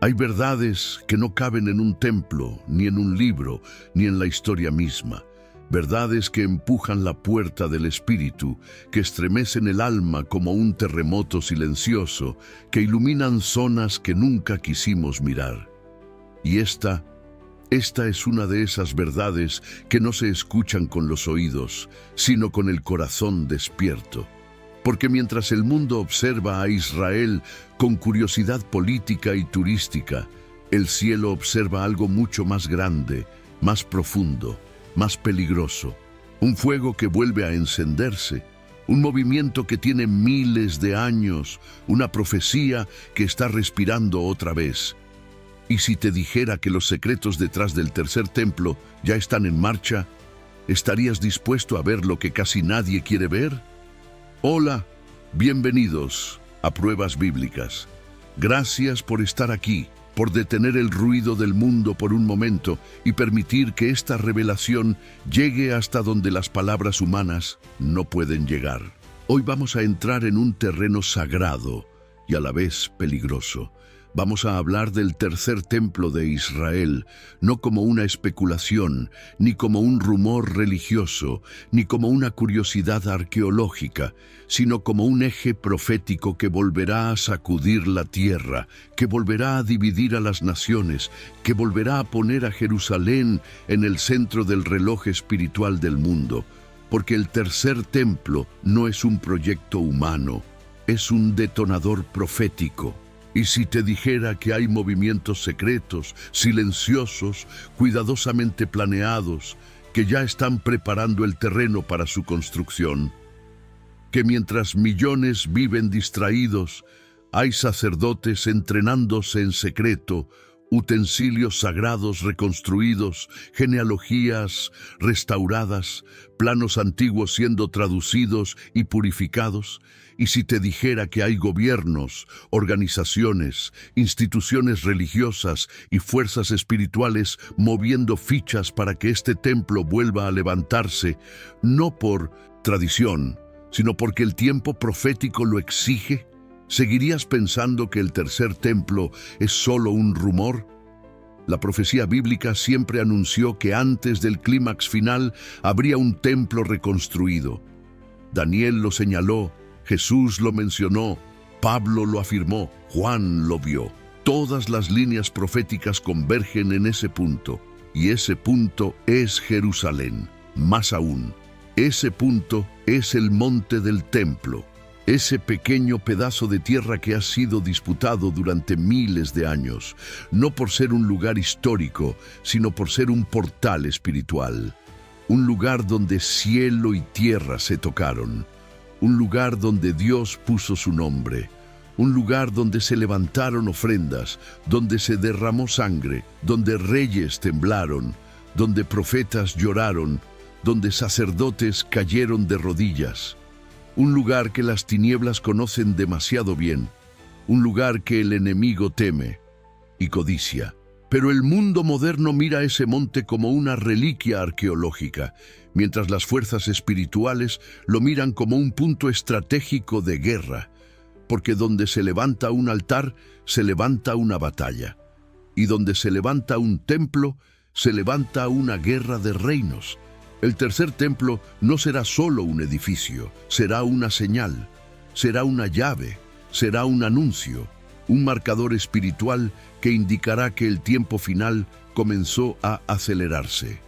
Hay verdades que no caben en un templo, ni en un libro, ni en la historia misma. Verdades que empujan la puerta del espíritu, que estremecen el alma como un terremoto silencioso, que iluminan zonas que nunca quisimos mirar. Y esta es una de esas verdades que no se escuchan con los oídos, sino con el corazón despierto. Porque mientras el mundo observa a Israel con curiosidad política y turística, el cielo observa algo mucho más grande, más profundo, más peligroso. Un fuego que vuelve a encenderse, un movimiento que tiene miles de años, una profecía que está respirando otra vez. Y si te dijera que los secretos detrás del tercer templo ya están en marcha, ¿estarías dispuesto a ver lo que casi nadie quiere ver? Hola, bienvenidos a Pruebas Bíblicas. Gracias por estar aquí, por detener el ruido del mundo por un momento y permitir que esta revelación llegue hasta donde las palabras humanas no pueden llegar. Hoy vamos a entrar en un terreno sagrado y a la vez peligroso. Vamos a hablar del tercer templo de Israel, no como una especulación, ni como un rumor religioso, ni como una curiosidad arqueológica, sino como un eje profético que volverá a sacudir la tierra, que volverá a dividir a las naciones, que volverá a poner a Jerusalén en el centro del reloj espiritual del mundo, porque el tercer templo no es un proyecto humano, es un detonador profético. Y si te dijera que hay movimientos secretos, silenciosos, cuidadosamente planeados, que ya están preparando el terreno para su construcción, que mientras millones viven distraídos, hay sacerdotes entrenándose en secreto, utensilios sagrados reconstruidos, genealogías restauradas, planos antiguos siendo traducidos y purificados. Y si te dijera que hay gobiernos, organizaciones, instituciones religiosas y fuerzas espirituales moviendo fichas para que este templo vuelva a levantarse, no por tradición, sino porque el tiempo profético lo exige, ¿seguirías pensando que el tercer templo es solo un rumor? La profecía bíblica siempre anunció que antes del clímax final habría un templo reconstruido. Daniel lo señaló, Jesús lo mencionó, Pablo lo afirmó, Juan lo vio. Todas las líneas proféticas convergen en ese punto, y ese punto es Jerusalén. Más aún, ese punto es el monte del templo, ese pequeño pedazo de tierra que ha sido disputado durante miles de años, no por ser un lugar histórico, sino por ser un portal espiritual, un lugar donde cielo y tierra se tocaron, un lugar donde Dios puso su nombre, un lugar donde se levantaron ofrendas, donde se derramó sangre, donde reyes temblaron, donde profetas lloraron, donde sacerdotes cayeron de rodillas. Un lugar que las tinieblas conocen demasiado bien, un lugar que el enemigo teme y codicia. Pero el mundo moderno mira ese monte como una reliquia arqueológica, mientras las fuerzas espirituales lo miran como un punto estratégico de guerra, porque donde se levanta un altar, se levanta una batalla, y donde se levanta un templo, se levanta una guerra de reinos. El tercer templo no será solo un edificio, será una señal, será una llave, será un anuncio, un marcador espiritual que indicará que el tiempo final comenzó a acelerarse.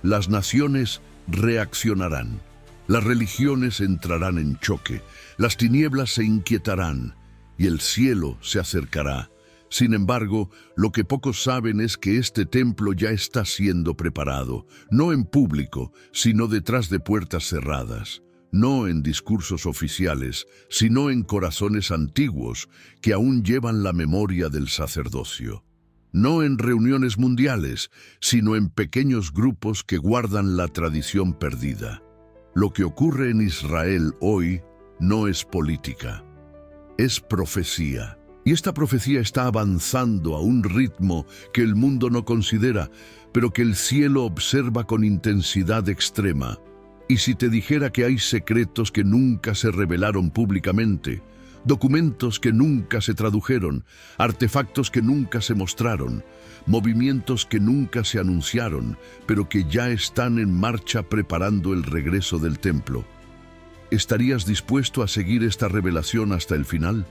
Las naciones reaccionarán, las religiones entrarán en choque, las tinieblas se inquietarán y el cielo se acercará. Sin embargo, lo que pocos saben es que este templo ya está siendo preparado, no en público, sino detrás de puertas cerradas, no en discursos oficiales, sino en corazones antiguos que aún llevan la memoria del sacerdocio. No en reuniones mundiales, sino en pequeños grupos que guardan la tradición perdida. Lo que ocurre en Israel hoy no es política, es profecía. Y esta profecía está avanzando a un ritmo que el mundo no considera, pero que el cielo observa con intensidad extrema. Y si te dijera que hay secretos que nunca se revelaron públicamente, documentos que nunca se tradujeron, artefactos que nunca se mostraron, movimientos que nunca se anunciaron, pero que ya están en marcha preparando el regreso del templo. ¿Estarías dispuesto a seguir esta revelación hasta el final?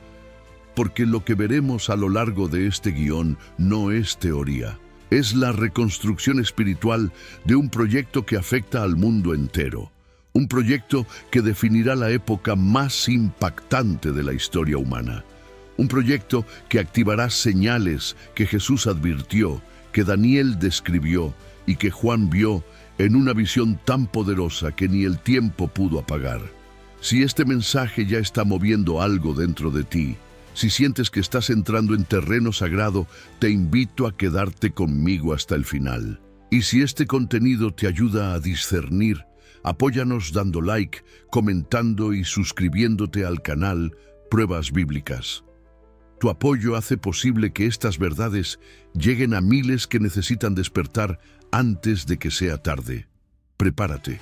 Porque lo que veremos a lo largo de este guión no es teoría. Es la reconstrucción espiritual de un proyecto que afecta al mundo entero. Un proyecto que definirá la época más impactante de la historia humana. Un proyecto que activará señales que Jesús advirtió, que Daniel describió y que Juan vio en una visión tan poderosa que ni el tiempo pudo apagar. Si este mensaje ya está moviendo algo dentro de ti, si sientes que estás entrando en terreno sagrado, te invito a quedarte conmigo hasta el final. Y si este contenido te ayuda a discernir, apóyanos dando like, comentando y suscribiéndote al canal Pruebas Bíblicas. Tu apoyo hace posible que estas verdades lleguen a miles que necesitan despertar antes de que sea tarde. Prepárate,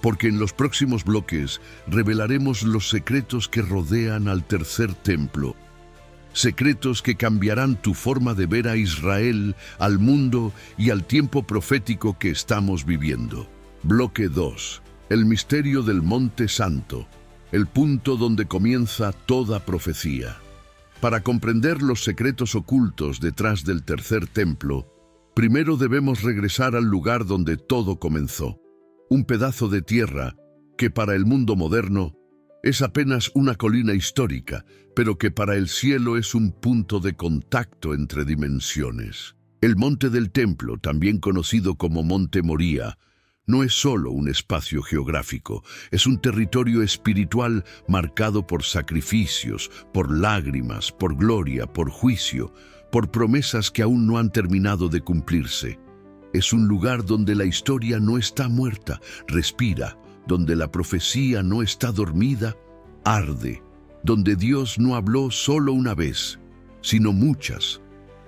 porque en los próximos bloques revelaremos los secretos que rodean al tercer templo. Secretos que cambiarán tu forma de ver a Israel, al mundo y al tiempo profético que estamos viviendo. Bloque 2. El misterio del Monte Santo, el punto donde comienza toda profecía. Para comprender los secretos ocultos detrás del tercer templo, primero debemos regresar al lugar donde todo comenzó. Un pedazo de tierra que para el mundo moderno es apenas una colina histórica, pero que para el cielo es un punto de contacto entre dimensiones. El Monte del Templo, también conocido como Monte Moría, no es solo un espacio geográfico, es un territorio espiritual marcado por sacrificios, por lágrimas, por gloria, por juicio, por promesas que aún no han terminado de cumplirse. Es un lugar donde la historia no está muerta, respira, donde la profecía no está dormida, arde, donde Dios no habló solo una vez, sino muchas.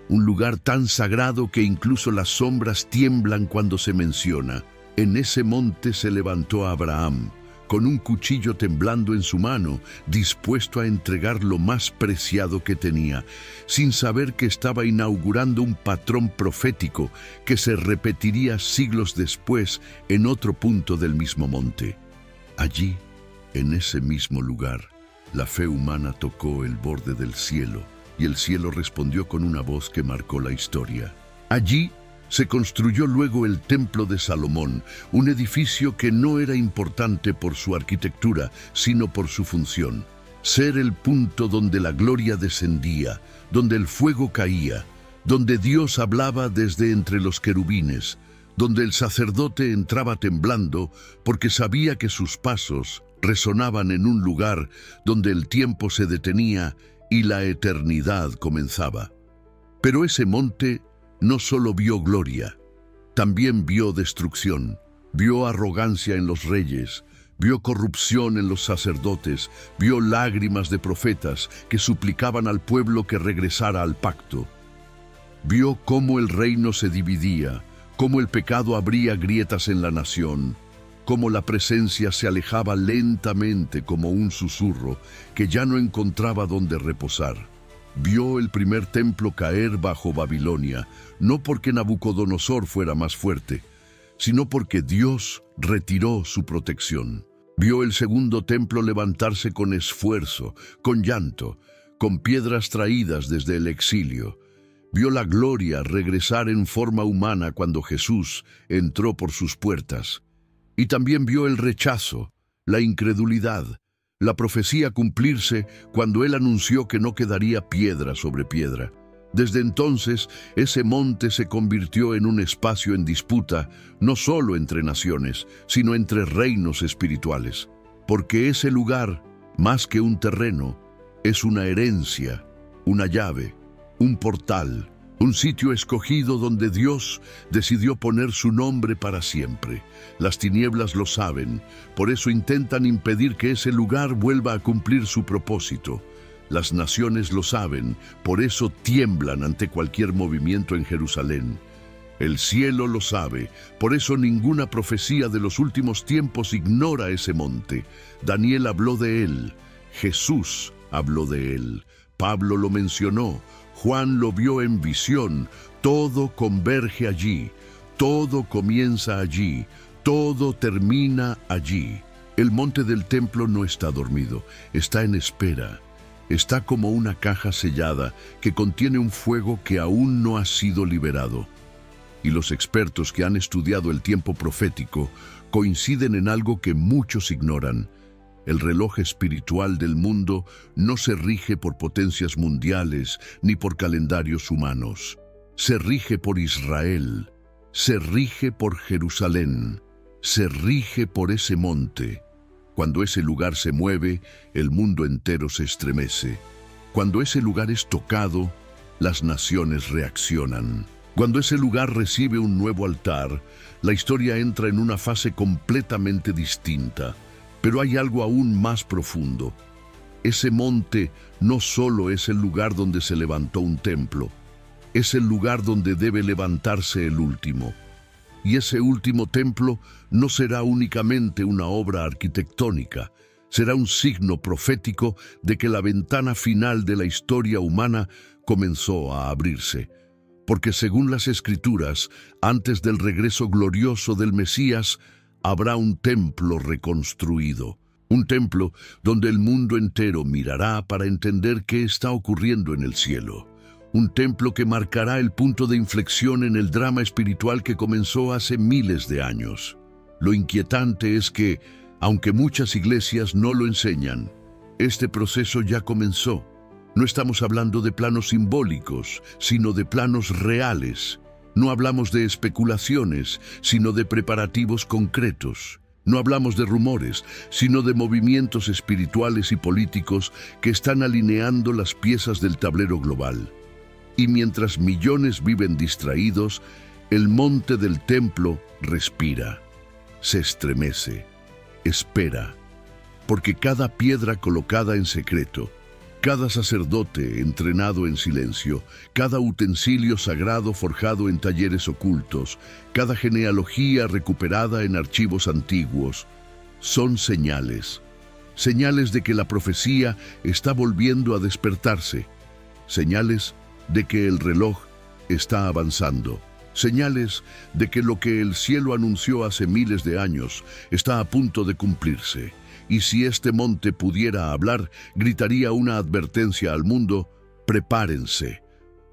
Un lugar tan sagrado que incluso las sombras tiemblan cuando se menciona. En ese monte se levantó Abraham, con un cuchillo temblando en su mano, dispuesto a entregar lo más preciado que tenía, sin saber que estaba inaugurando un patrón profético que se repetiría siglos después en otro punto del mismo monte. Allí, en ese mismo lugar, la fe humana tocó el borde del cielo, y el cielo respondió con una voz que marcó la historia. Allí se construyó luego el Templo de Salomón, un edificio que no era importante por su arquitectura, sino por su función. Ser el punto donde la gloria descendía, donde el fuego caía, donde Dios hablaba desde entre los querubines, donde el sacerdote entraba temblando porque sabía que sus pasos resonaban en un lugar donde el tiempo se detenía y la eternidad comenzaba. Pero ese monte no solo vio gloria, también vio destrucción, vio arrogancia en los reyes, vio corrupción en los sacerdotes, vio lágrimas de profetas que suplicaban al pueblo que regresara al pacto. Vio cómo el reino se dividía, cómo el pecado abría grietas en la nación, cómo la presencia se alejaba lentamente como un susurro que ya no encontraba dónde reposar. Vio el primer templo caer bajo Babilonia, no porque Nabucodonosor fuera más fuerte, sino porque Dios retiró su protección. Vio el segundo templo levantarse con esfuerzo, con llanto, con piedras traídas desde el exilio. Vio la gloria regresar en forma humana cuando Jesús entró por sus puertas. Y también vio el rechazo, la incredulidad, la profecía cumplirse cuando él anunció que no quedaría piedra sobre piedra. Desde entonces, ese monte se convirtió en un espacio en disputa, no solo entre naciones, sino entre reinos espirituales. Porque ese lugar, más que un terreno, es una herencia, una llave, un portal, un sitio escogido donde Dios decidió poner su nombre para siempre. Las tinieblas lo saben, por eso intentan impedir que ese lugar vuelva a cumplir su propósito. Las naciones lo saben, por eso tiemblan ante cualquier movimiento en Jerusalén. El cielo lo sabe, por eso ninguna profecía de los últimos tiempos ignora ese monte. Daniel habló de él, Jesús habló de él, Pablo lo mencionó, Juan lo vio en visión. Todo converge allí, todo comienza allí, todo termina allí. El monte del templo no está dormido, está en espera. Está como una caja sellada que contiene un fuego que aún no ha sido liberado. Y los expertos que han estudiado el tiempo profético coinciden en algo que muchos ignoran. El reloj espiritual del mundo no se rige por potencias mundiales ni por calendarios humanos. Se rige por Israel, se rige por Jerusalén, se rige por ese monte. Cuando ese lugar se mueve, el mundo entero se estremece. Cuando ese lugar es tocado, las naciones reaccionan. Cuando ese lugar recibe un nuevo altar, la historia entra en una fase completamente distinta. Pero hay algo aún más profundo. Ese monte no solo es el lugar donde se levantó un templo, es el lugar donde debe levantarse el último. Y ese último templo no será únicamente una obra arquitectónica, será un signo profético de que la ventana final de la historia humana comenzó a abrirse. Porque según las Escrituras, antes del regreso glorioso del Mesías, habrá un templo reconstruido, un templo donde el mundo entero mirará para entender qué está ocurriendo en el cielo, un templo que marcará el punto de inflexión en el drama espiritual que comenzó hace miles de años. Lo inquietante es que, aunque muchas iglesias no lo enseñan, este proceso ya comenzó. No estamos hablando de planos simbólicos, sino de planos reales. No hablamos de especulaciones, sino de preparativos concretos. No hablamos de rumores, sino de movimientos espirituales y políticos que están alineando las piezas del tablero global. Y mientras millones viven distraídos, el monte del templo respira, se estremece, espera, porque cada piedra colocada en secreto, cada sacerdote entrenado en silencio, cada utensilio sagrado forjado en talleres ocultos, cada genealogía recuperada en archivos antiguos, son señales. Señales de que la profecía está volviendo a despertarse. Señales de que el reloj está avanzando. Señales de que lo que el cielo anunció hace miles de años está a punto de cumplirse. Y si este monte pudiera hablar, gritaría una advertencia al mundo: prepárense,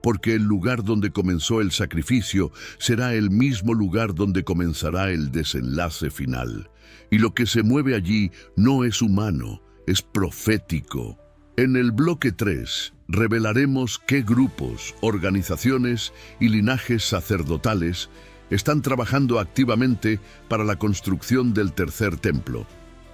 porque el lugar donde comenzó el sacrificio será el mismo lugar donde comenzará el desenlace final. Y lo que se mueve allí no es humano, es profético. En el bloque 3 revelaremos qué grupos, organizaciones y linajes sacerdotales están trabajando activamente para la construcción del tercer templo.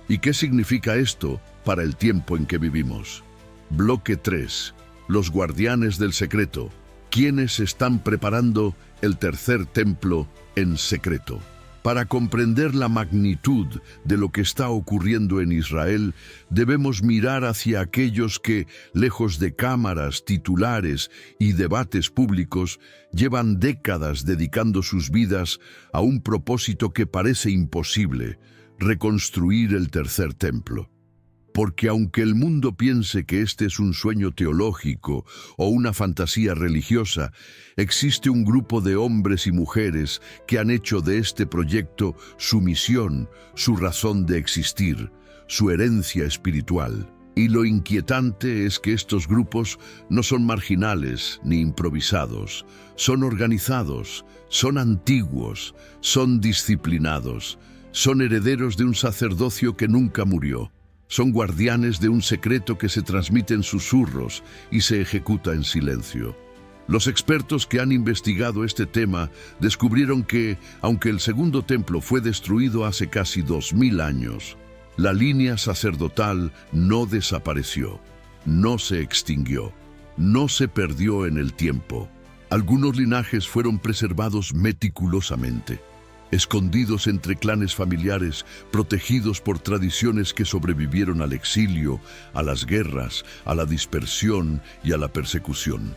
¿Y qué significa esto para el tiempo en que vivimos? Bloque 3. Los guardianes del secreto. ¿Quiénes están preparando el tercer templo en secreto? Para comprender la magnitud de lo que está ocurriendo en Israel, debemos mirar hacia aquellos que, lejos de cámaras, titulares y debates públicos, llevan décadas dedicando sus vidas a un propósito que parece imposible: reconstruir el tercer templo. Porque aunque el mundo piense que este es un sueño teológico o una fantasía religiosa, existe un grupo de hombres y mujeres que han hecho de este proyecto su misión, su razón de existir, su herencia espiritual. Y lo inquietante es que estos grupos no son marginales ni improvisados, son organizados, son antiguos, son disciplinados, son herederos de un sacerdocio que nunca murió. Son guardianes de un secreto que se transmite en susurros y se ejecuta en silencio. Los expertos que han investigado este tema descubrieron que, aunque el segundo templo fue destruido hace casi 2000 años, la línea sacerdotal no desapareció, no se extinguió, no se perdió en el tiempo. Algunos linajes fueron preservados meticulosamente, escondidos entre clanes familiares, protegidos por tradiciones que sobrevivieron al exilio, a las guerras, a la dispersión y a la persecución.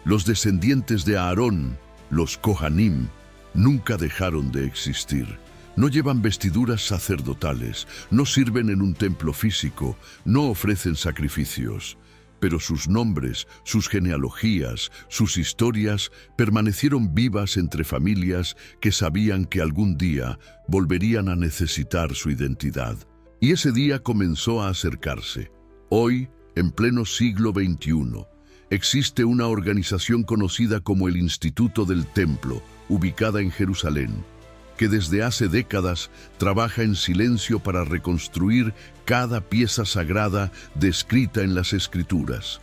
Los descendientes de Aarón, los Kohanim, nunca dejaron de existir. No llevan vestiduras sacerdotales, no sirven en un templo físico, no ofrecen sacrificios. Pero sus nombres, sus genealogías, sus historias permanecieron vivas entre familias que sabían que algún día volverían a necesitar su identidad. Y ese día comenzó a acercarse. Hoy, en pleno siglo XXI, existe una organización conocida como el Instituto del Templo, ubicada en Jerusalén, que desde hace décadas trabaja en silencio para reconstruir cada pieza sagrada descrita en las Escrituras.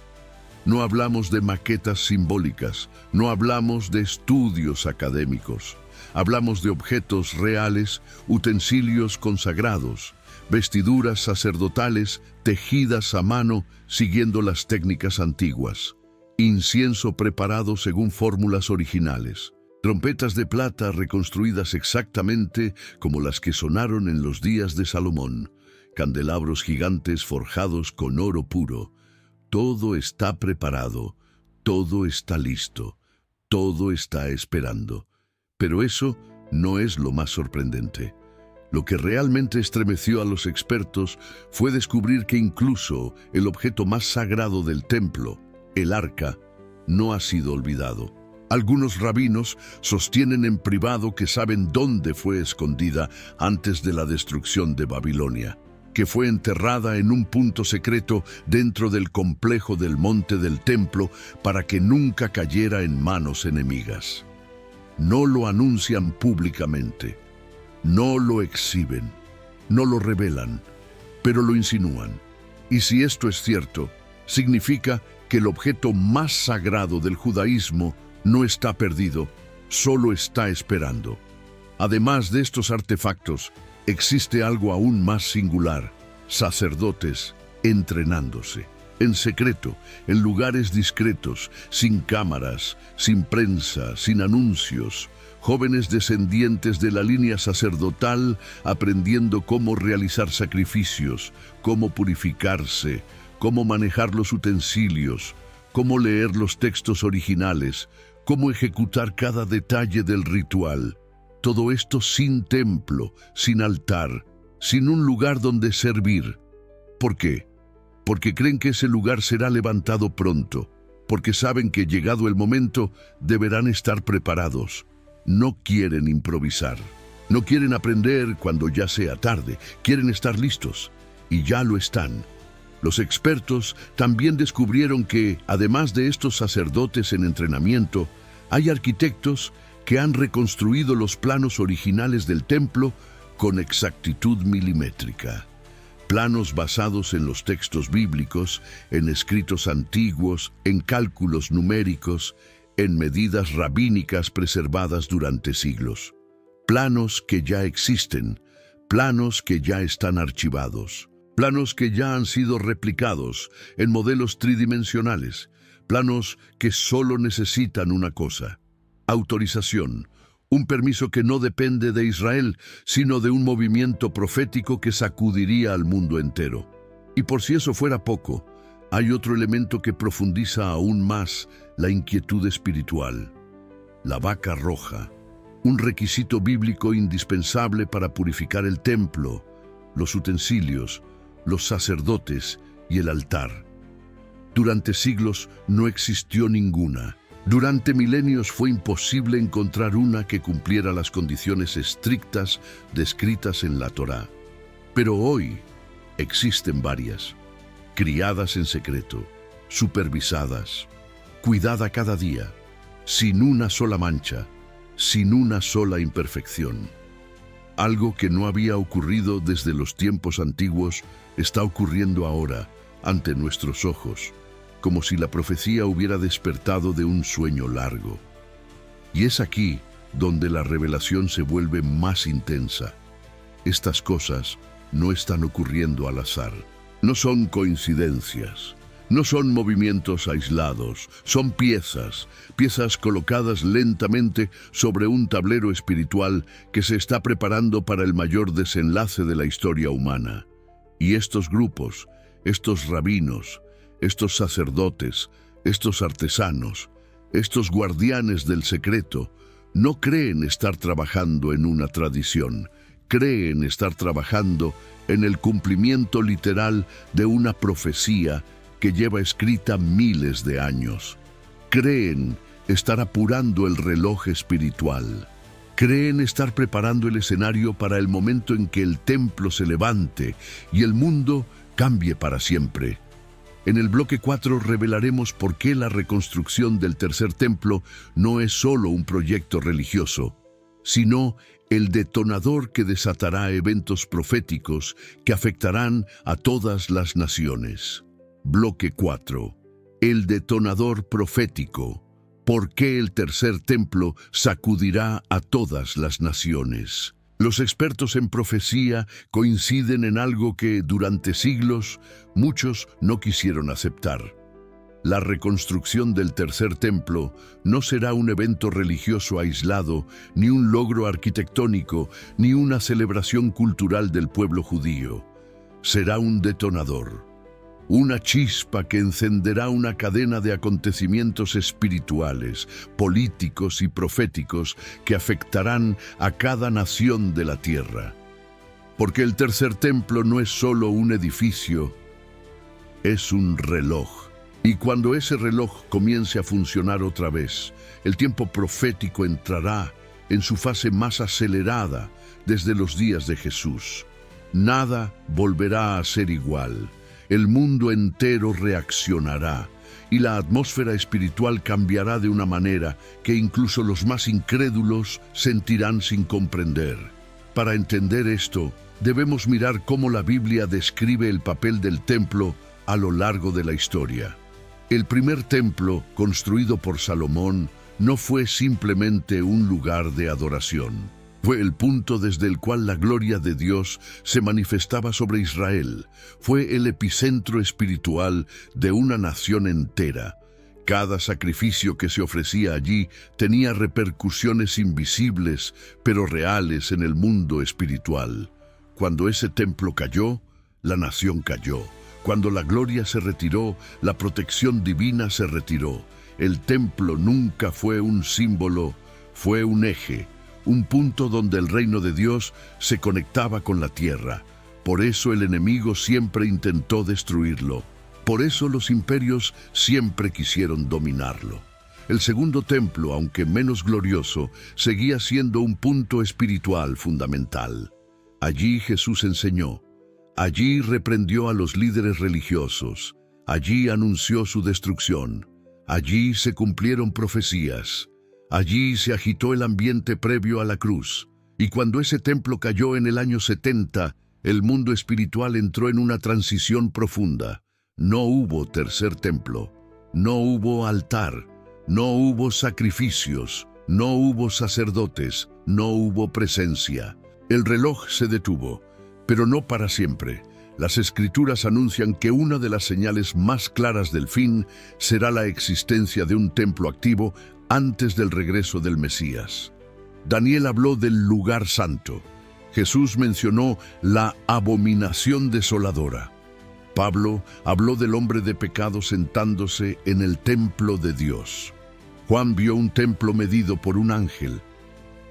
No hablamos de maquetas simbólicas, no hablamos de estudios académicos. Hablamos de objetos reales, utensilios consagrados, vestiduras sacerdotales tejidas a mano siguiendo las técnicas antiguas, incienso preparado según fórmulas originales, trompetas de plata reconstruidas exactamente como las que sonaron en los días de Salomón, candelabros gigantes forjados con oro puro. Todo está preparado, todo está listo, todo está esperando. Pero eso no es lo más sorprendente. Lo que realmente estremeció a los expertos fue descubrir que incluso el objeto más sagrado del templo, el arca, no ha sido olvidado. Algunos rabinos sostienen en privado que saben dónde fue escondida antes de la destrucción de Babilonia, que fue enterrada en un punto secreto dentro del complejo del monte del templo para que nunca cayera en manos enemigas. No lo anuncian públicamente, no lo exhiben, no lo revelan, pero lo insinúan. Y si esto es cierto, significa que el objeto más sagrado del judaísmo no está perdido, solo está esperando. Además de estos artefactos, existe algo aún más singular: sacerdotes entrenándose, en secreto, en lugares discretos, sin cámaras, sin prensa, sin anuncios, jóvenes descendientes de la línea sacerdotal aprendiendo cómo realizar sacrificios, cómo purificarse, cómo manejar los utensilios, cómo leer los textos originales, cómo ejecutar cada detalle del ritual. Todo esto sin templo, sin altar, sin un lugar donde servir. ¿Por qué? Porque creen que ese lugar será levantado pronto, porque saben que llegado el momento deberán estar preparados. No quieren improvisar, no quieren aprender cuando ya sea tarde, quieren estar listos, y ya lo están. Los expertos también descubrieron que, además de estos sacerdotes en entrenamiento, hay arquitectos que han reconstruido los planos originales del templo con exactitud milimétrica. Planos basados en los textos bíblicos, en escritos antiguos, en cálculos numéricos, en medidas rabínicas preservadas durante siglos. Planos que ya existen, planos que ya están archivados. Planos que ya han sido replicados en modelos tridimensionales, planos que solo necesitan una cosa: autorización, un permiso que no depende de Israel, sino de un movimiento profético que sacudiría al mundo entero. Y por si eso fuera poco, hay otro elemento que profundiza aún más la inquietud espiritual: la vaca roja, un requisito bíblico indispensable para purificar el templo, los utensilios, los sacerdotes y el altar. Durante siglos no existió ninguna. Durante milenios fue imposible encontrar una que cumpliera las condiciones estrictas descritas en la Torá. Pero hoy existen varias, criadas en secreto, supervisadas, cuidada cada día, sin una sola mancha, sin una sola imperfección. Algo que no había ocurrido desde los tiempos antiguos está ocurriendo ahora, ante nuestros ojos, como si la profecía hubiera despertado de un sueño largo. Y es aquí donde la revelación se vuelve más intensa. Estas cosas no están ocurriendo al azar, no son coincidencias, no son movimientos aislados, son piezas colocadas lentamente sobre un tablero espiritual que se está preparando para el mayor desenlace de la historia humana. Y estos grupos, estos rabinos, estos sacerdotes, estos artesanos, estos guardianes del secreto, no creen estar trabajando en una tradición, creen estar trabajando en el cumplimiento literal de una profecía que lleva escrita miles de años. Creen estar apurando el reloj espiritual. Creen estar preparando el escenario para el momento en que el templo se levante y el mundo cambie para siempre. En el bloque 4 revelaremos por qué la reconstrucción del tercer templo no es solo un proyecto religioso, sino el detonador que desatará eventos proféticos que afectarán a todas las naciones. Bloque 4. El detonador profético. ¿Por qué el tercer templo sacudirá a todas las naciones? Los expertos en profecía coinciden en algo que durante siglos muchos no quisieron aceptar. La reconstrucción del tercer templo no será un evento religioso aislado, ni un logro arquitectónico, ni una celebración cultural del pueblo judío. Será un detonador. Una chispa que encenderá una cadena de acontecimientos espirituales, políticos y proféticos que afectarán a cada nación de la tierra. Porque el tercer templo no es solo un edificio, es un reloj. Y cuando ese reloj comience a funcionar otra vez, el tiempo profético entrará en su fase más acelerada desde los días de Jesús. Nada volverá a ser igual. El mundo entero reaccionará y la atmósfera espiritual cambiará de una manera que incluso los más incrédulos sentirán sin comprender. Para entender esto, debemos mirar cómo la Biblia describe el papel del templo a lo largo de la historia. El primer templo, construido por Salomón, no fue simplemente un lugar de adoración. Fue el punto desde el cual la gloria de Dios se manifestaba sobre Israel. Fue el epicentro espiritual de una nación entera. Cada sacrificio que se ofrecía allí tenía repercusiones invisibles, pero reales en el mundo espiritual. Cuando ese templo cayó, la nación cayó. Cuando la gloria se retiró, la protección divina se retiró. El templo nunca fue un símbolo, fue un eje. Un punto donde el reino de Dios se conectaba con la tierra. Por eso el enemigo siempre intentó destruirlo. Por eso los imperios siempre quisieron dominarlo. El segundo templo, aunque menos glorioso, seguía siendo un punto espiritual fundamental. Allí Jesús enseñó. Allí reprendió a los líderes religiosos. Allí anunció su destrucción. Allí se cumplieron profecías. Allí se agitó el ambiente previo a la cruz, y cuando ese templo cayó en el año 70, el mundo espiritual entró en una transición profunda. No hubo tercer templo, no hubo altar, no hubo sacrificios, no hubo sacerdotes, no hubo presencia. El reloj se detuvo, pero no para siempre. Las Escrituras anuncian que una de las señales más claras del fin será la existencia de un templo activo antes del regreso del Mesías. Daniel habló del lugar santo. Jesús mencionó la abominación desoladora. Pablo habló del hombre de pecado sentándose en el templo de Dios. Juan vio un templo medido por un ángel.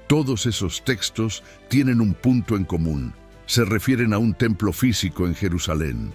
Todos esos textos tienen un punto en común. Se refieren a un templo físico en Jerusalén.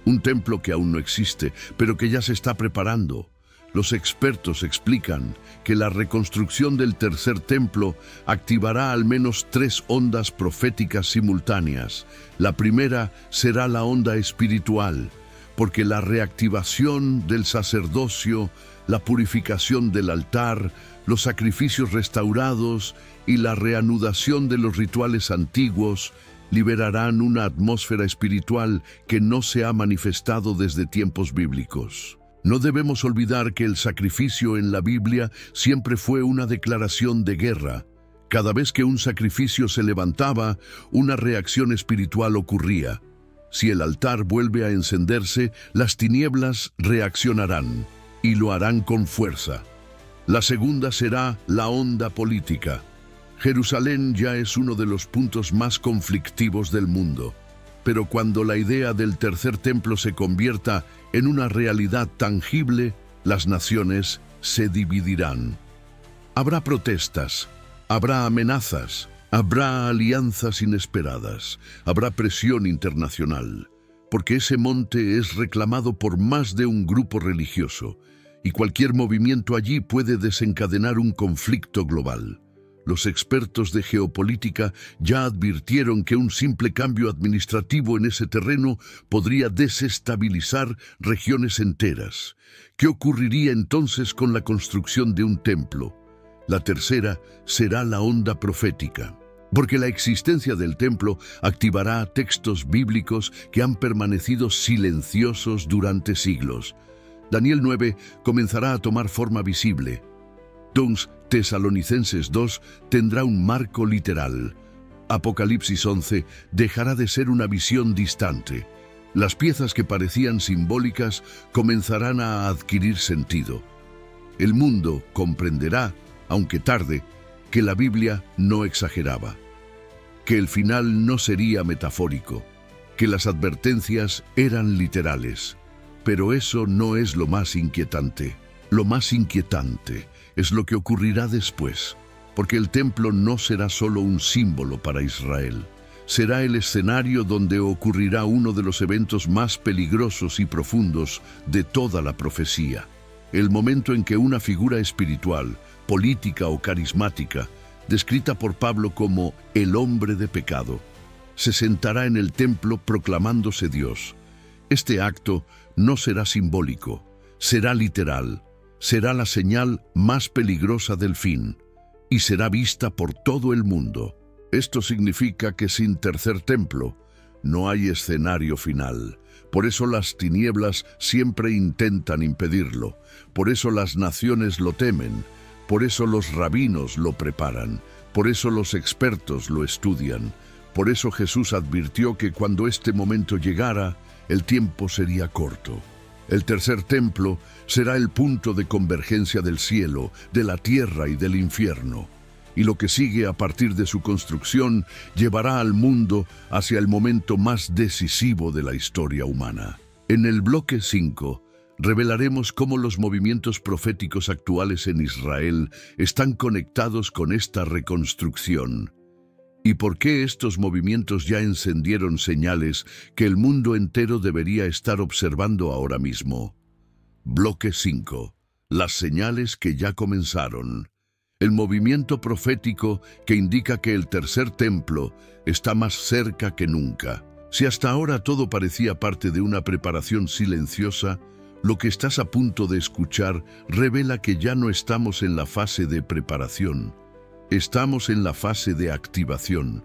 Un templo que aún no existe, pero que ya se está preparando. Los expertos explican que la reconstrucción del tercer templo activará al menos 3 ondas proféticas simultáneas. La primera será la onda espiritual, porque la reactivación del sacerdocio, la purificación del altar, los sacrificios restaurados y la reanudación de los rituales antiguos liberarán una atmósfera espiritual que no se ha manifestado desde tiempos bíblicos. No debemos olvidar que el sacrificio en la Biblia siempre fue una declaración de guerra. Cada vez que un sacrificio se levantaba, una reacción espiritual ocurría. Si el altar vuelve a encenderse, las tinieblas reaccionarán, y lo harán con fuerza. La segunda será la onda política. Jerusalén ya es uno de los puntos más conflictivos del mundo. Pero cuando la idea del tercer templo se convierta en una realidad tangible, las naciones se dividirán. Habrá protestas, habrá amenazas, Habrá alianzas inesperadas, habrá presión internacional, porque ese monte es reclamado por más de un grupo religioso, y cualquier movimiento allí puede desencadenar un conflicto global. Los expertos de geopolítica ya advirtieron que un simple cambio administrativo en ese terreno podría desestabilizar regiones enteras. ¿Qué ocurriría entonces con la construcción de un templo? La tercera será la onda profética, porque la existencia del templo activará textos bíblicos que han permanecido silenciosos durante siglos. Daniel 9 comenzará a tomar forma visible. Tesalonicenses 2 tendrá un marco literal. Apocalipsis 11 dejará de ser una visión distante. Las piezas que parecían simbólicas comenzarán a adquirir sentido. El mundo comprenderá, aunque tarde, que la Biblia no exageraba, que el final no sería metafórico, que las advertencias eran literales. Pero eso no es lo más inquietante. Lo más inquietante es lo que ocurrirá después, porque el templo no será solo un símbolo para Israel. Será el escenario donde ocurrirá uno de los eventos más peligrosos y profundos de toda la profecía. El momento en que una figura espiritual, política o carismática, descrita por Pablo como el hombre de pecado, se sentará en el templo proclamándose Dios. Este acto no será simbólico, será literal, será la señal más peligrosa del fin y será vista por todo el mundo. Esto significa que sin tercer templo no hay escenario final. Por eso las tinieblas siempre intentan impedirlo, por eso las naciones lo temen, por eso los rabinos lo preparan, por eso los expertos lo estudian. Por eso Jesús advirtió que cuando este momento llegara, el tiempo sería corto. El tercer templo será el punto de convergencia del cielo, de la tierra y del infierno. Y lo que sigue a partir de su construcción llevará al mundo hacia el momento más decisivo de la historia humana. En el bloque 5, revelaremos cómo los movimientos proféticos actuales en Israel están conectados con esta reconstrucción. ¿Y por qué estos movimientos ya encendieron señales que el mundo entero debería estar observando ahora mismo? Bloque 5. Las señales que ya comenzaron. El movimiento profético que indica que el tercer templo está más cerca que nunca. Si hasta ahora todo parecía parte de una preparación silenciosa, lo que estás a punto de escuchar revela que ya no estamos en la fase de preparación. Estamos en la fase de activación,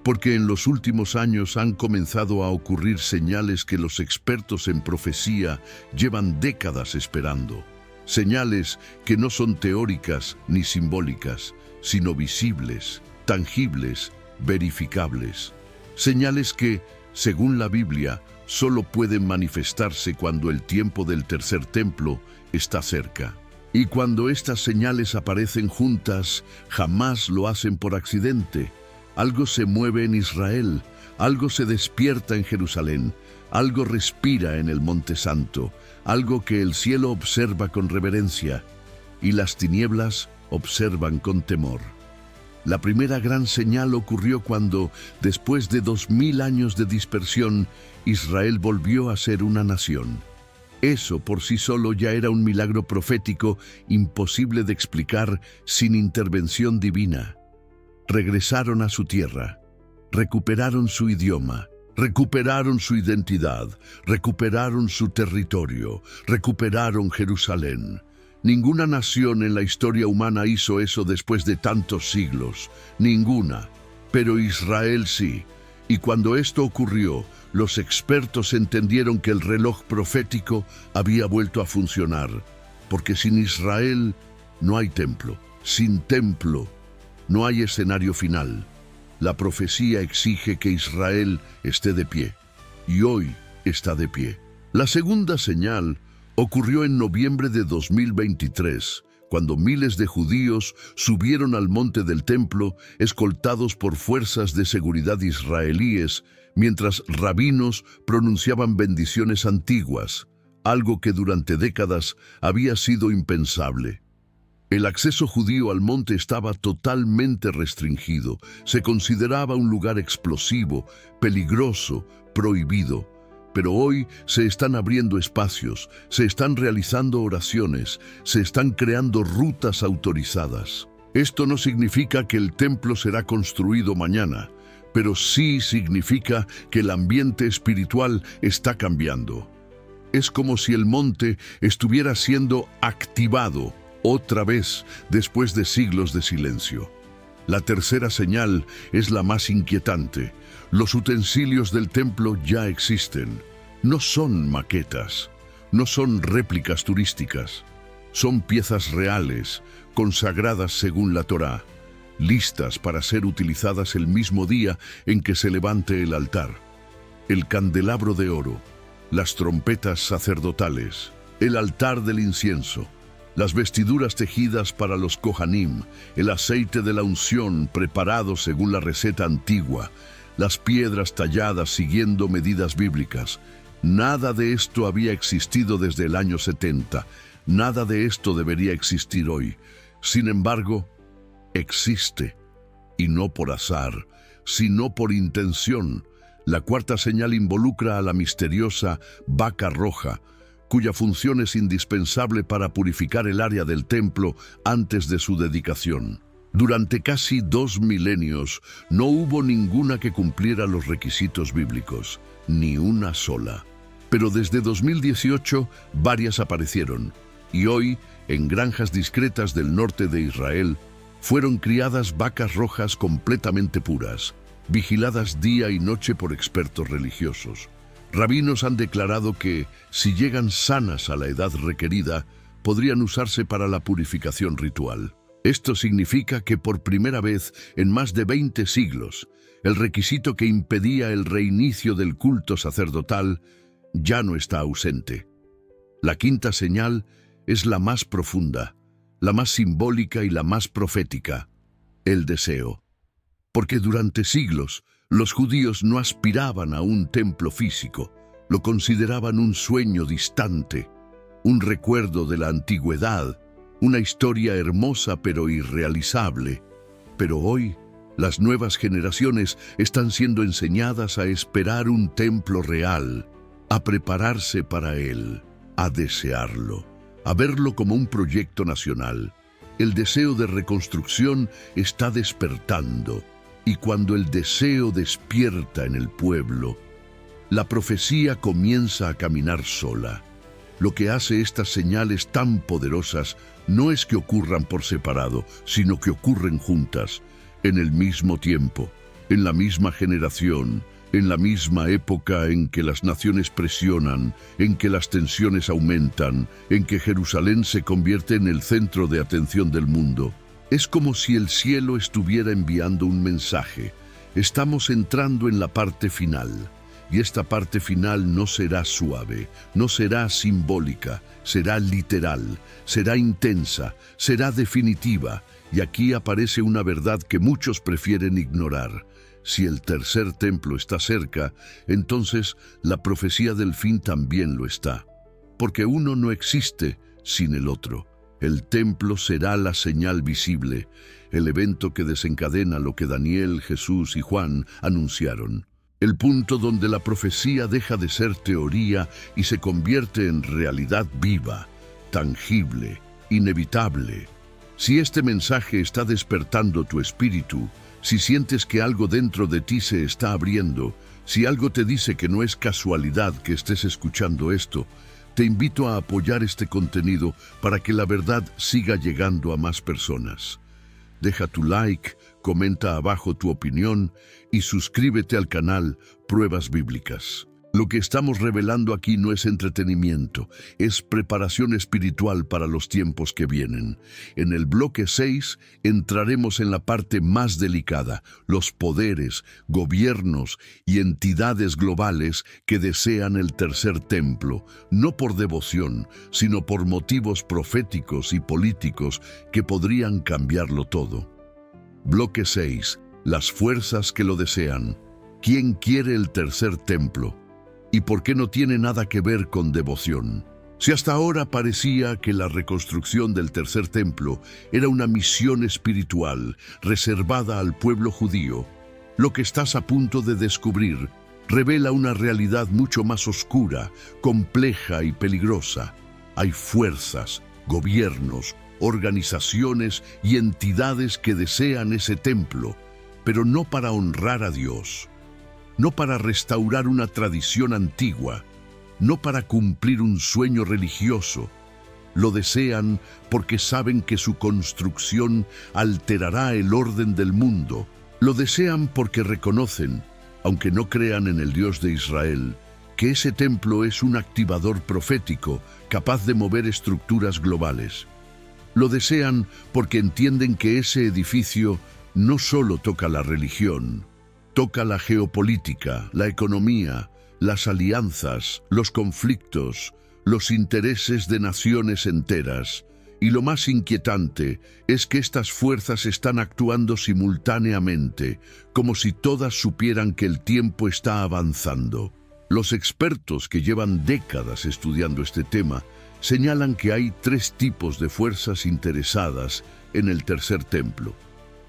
porque en los últimos años han comenzado a ocurrir señales que los expertos en profecía llevan décadas esperando. Señales que no son teóricas ni simbólicas, sino visibles, tangibles, verificables. Señales que, según la Biblia, solo pueden manifestarse cuando el tiempo del tercer templo está cerca. Y cuando estas señales aparecen juntas, jamás lo hacen por accidente. Algo se mueve en Israel, algo se despierta en Jerusalén, algo respira en el Monte Santo, algo que el cielo observa con reverencia y las tinieblas observan con temor. La primera gran señal ocurrió cuando, después de 2000 años de dispersión, Israel volvió a ser una nación. Eso por sí solo ya era un milagro profético imposible de explicar sin intervención divina. Regresaron a su tierra, recuperaron su idioma, recuperaron su identidad, recuperaron su territorio, recuperaron Jerusalén. Ninguna nación en la historia humana hizo eso después de tantos siglos, ninguna, pero Israel sí. Y cuando esto ocurrió, los expertos entendieron que el reloj profético había vuelto a funcionar, porque sin Israel no hay templo, sin templo no hay escenario final. La profecía exige que Israel esté de pie, y hoy está de pie. La segunda señal ocurrió en noviembre de 2023, cuando miles de judíos subieron al monte del templo escoltados por fuerzas de seguridad israelíes, mientras rabinos pronunciaban bendiciones antiguas, algo que durante décadas había sido impensable. El acceso judío al monte estaba totalmente restringido. Se consideraba un lugar explosivo, peligroso, prohibido. Pero hoy se están abriendo espacios, se están realizando oraciones, se están creando rutas autorizadas. Esto no significa que el templo será construido mañana, pero sí significa que el ambiente espiritual está cambiando. Es como si el monte estuviera siendo activado otra vez después de siglos de silencio. La tercera señal es la más inquietante. Los utensilios del templo ya existen. No son maquetas, no son réplicas turísticas. Son piezas reales, consagradas según la Torá, listas para ser utilizadas el mismo día en que se levante el altar. El candelabro de oro, las trompetas sacerdotales, el altar del incienso, las vestiduras tejidas para los Kohanim, el aceite de la unción preparado según la receta antigua, las piedras talladas siguiendo medidas bíblicas. Nada de esto había existido desde el año 70. Nada de esto debería existir hoy. Sin embargo, existe, y no por azar, sino por intención. La cuarta señal involucra a la misteriosa vaca roja, cuya función es indispensable para purificar el área del templo antes de su dedicación. Durante casi 2 milenios no hubo ninguna que cumpliera los requisitos bíblicos, ni una sola. Pero desde 2018 varias aparecieron, y hoy, en granjas discretas del norte de Israel, fueron criadas vacas rojas completamente puras, vigiladas día y noche por expertos religiosos. Rabinos han declarado que, si llegan sanas a la edad requerida, podrían usarse para la purificación ritual. Esto significa que por primera vez en más de 20 siglos, el requisito que impedía el reinicio del culto sacerdotal ya no está ausente. La quinta señal es la más profunda, la más simbólica y la más profética: el deseo. Porque durante siglos, los judíos no aspiraban a un templo físico, lo consideraban un sueño distante, un recuerdo de la antigüedad, una historia hermosa pero irrealizable. Pero hoy, las nuevas generaciones están siendo enseñadas a esperar un templo real, a prepararse para él, a desearlo, a verlo como un proyecto nacional. El deseo de reconstrucción está despertando, y cuando el deseo despierta en el pueblo, la profecía comienza a caminar sola. Lo que hace estas señales tan poderosas no es que ocurran por separado, sino que ocurren juntas, en el mismo tiempo, en la misma generación, en la misma época en que las naciones presionan, en que las tensiones aumentan, en que Jerusalén se convierte en el centro de atención del mundo. Es como si el cielo estuviera enviando un mensaje. Estamos entrando en la parte final. Y esta parte final no será suave, no será simbólica, será literal, será intensa, será definitiva. Y aquí aparece una verdad que muchos prefieren ignorar. Si el tercer templo está cerca, entonces la profecía del fin también lo está. Porque uno no existe sin el otro. El templo será la señal visible, el evento que desencadena lo que Daniel, Jesús y Juan anunciaron. El punto donde la profecía deja de ser teoría y se convierte en realidad viva, tangible, inevitable. Si este mensaje está despertando tu espíritu, si sientes que algo dentro de ti se está abriendo, si algo te dice que no es casualidad que estés escuchando esto, te invito a apoyar este contenido para que la verdad siga llegando a más personas. Deja tu like, comenta abajo tu opinión y suscríbete al canal Pruebas Bíblicas. Lo que estamos revelando aquí no es entretenimiento, es preparación espiritual para los tiempos que vienen. En el bloque 6 entraremos en la parte más delicada, los poderes, gobiernos y entidades globales que desean el tercer templo, no por devoción, sino por motivos proféticos y políticos que podrían cambiarlo todo. Bloque 6. Las fuerzas que lo desean. ¿Quién quiere el tercer templo? ¿Y por qué no tiene nada que ver con devoción? Si hasta ahora parecía que la reconstrucción del tercer templo era una misión espiritual reservada al pueblo judío, lo que estás a punto de descubrir revela una realidad mucho más oscura, compleja y peligrosa. Hay fuerzas, gobiernos, organizaciones y entidades que desean ese templo, pero no para honrar a Dios, no para restaurar una tradición antigua, no para cumplir un sueño religioso. Lo desean porque saben que su construcción alterará el orden del mundo. Lo desean porque reconocen, aunque no crean en el Dios de Israel, que ese templo es un activador profético capaz de mover estructuras globales. Lo desean porque entienden que ese edificio no solo toca la religión, toca la geopolítica, la economía, las alianzas, los conflictos, los intereses de naciones enteras. Y lo más inquietante es que estas fuerzas están actuando simultáneamente, como si todas supieran que el tiempo está avanzando. Los expertos que llevan décadas estudiando este tema señalan que hay tres tipos de fuerzas interesadas en el tercer templo.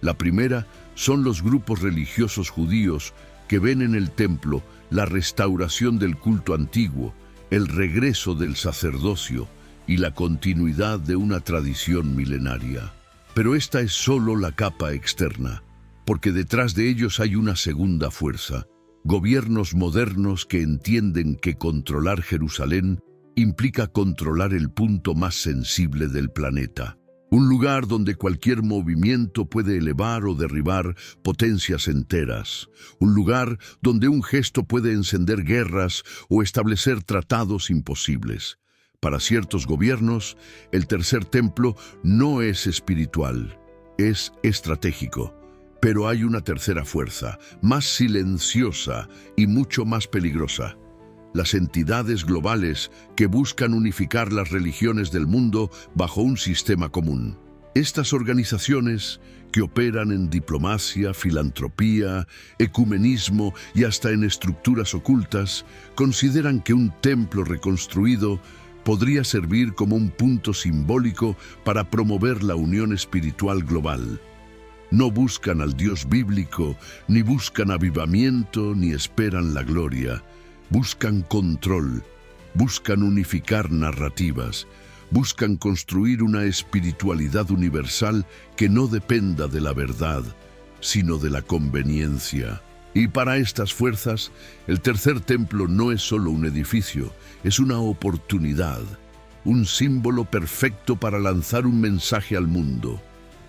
La primera son los grupos religiosos judíos que ven en el templo la restauración del culto antiguo, el regreso del sacerdocio y la continuidad de una tradición milenaria. Pero esta es solo la capa externa, porque detrás de ellos hay una segunda fuerza: gobiernos modernos que entienden que controlar Jerusalén implica controlar el punto más sensible del planeta. Un lugar donde cualquier movimiento puede elevar o derribar potencias enteras. Un lugar donde un gesto puede encender guerras o establecer tratados imposibles. Para ciertos gobiernos, el tercer templo no es espiritual, es estratégico. Pero hay una tercera fuerza, más silenciosa y mucho más peligrosa: las entidades globales que buscan unificar las religiones del mundo bajo un sistema común. Estas organizaciones, que operan en diplomacia, filantropía, ecumenismo y hasta en estructuras ocultas, consideran que un templo reconstruido podría servir como un punto simbólico para promover la unión espiritual global. No buscan al Dios bíblico, ni buscan avivamiento, ni esperan la gloria. Buscan control, buscan unificar narrativas, buscan construir una espiritualidad universal que no dependa de la verdad, sino de la conveniencia. Y para estas fuerzas, el tercer templo no es solo un edificio, es una oportunidad, un símbolo perfecto para lanzar un mensaje al mundo.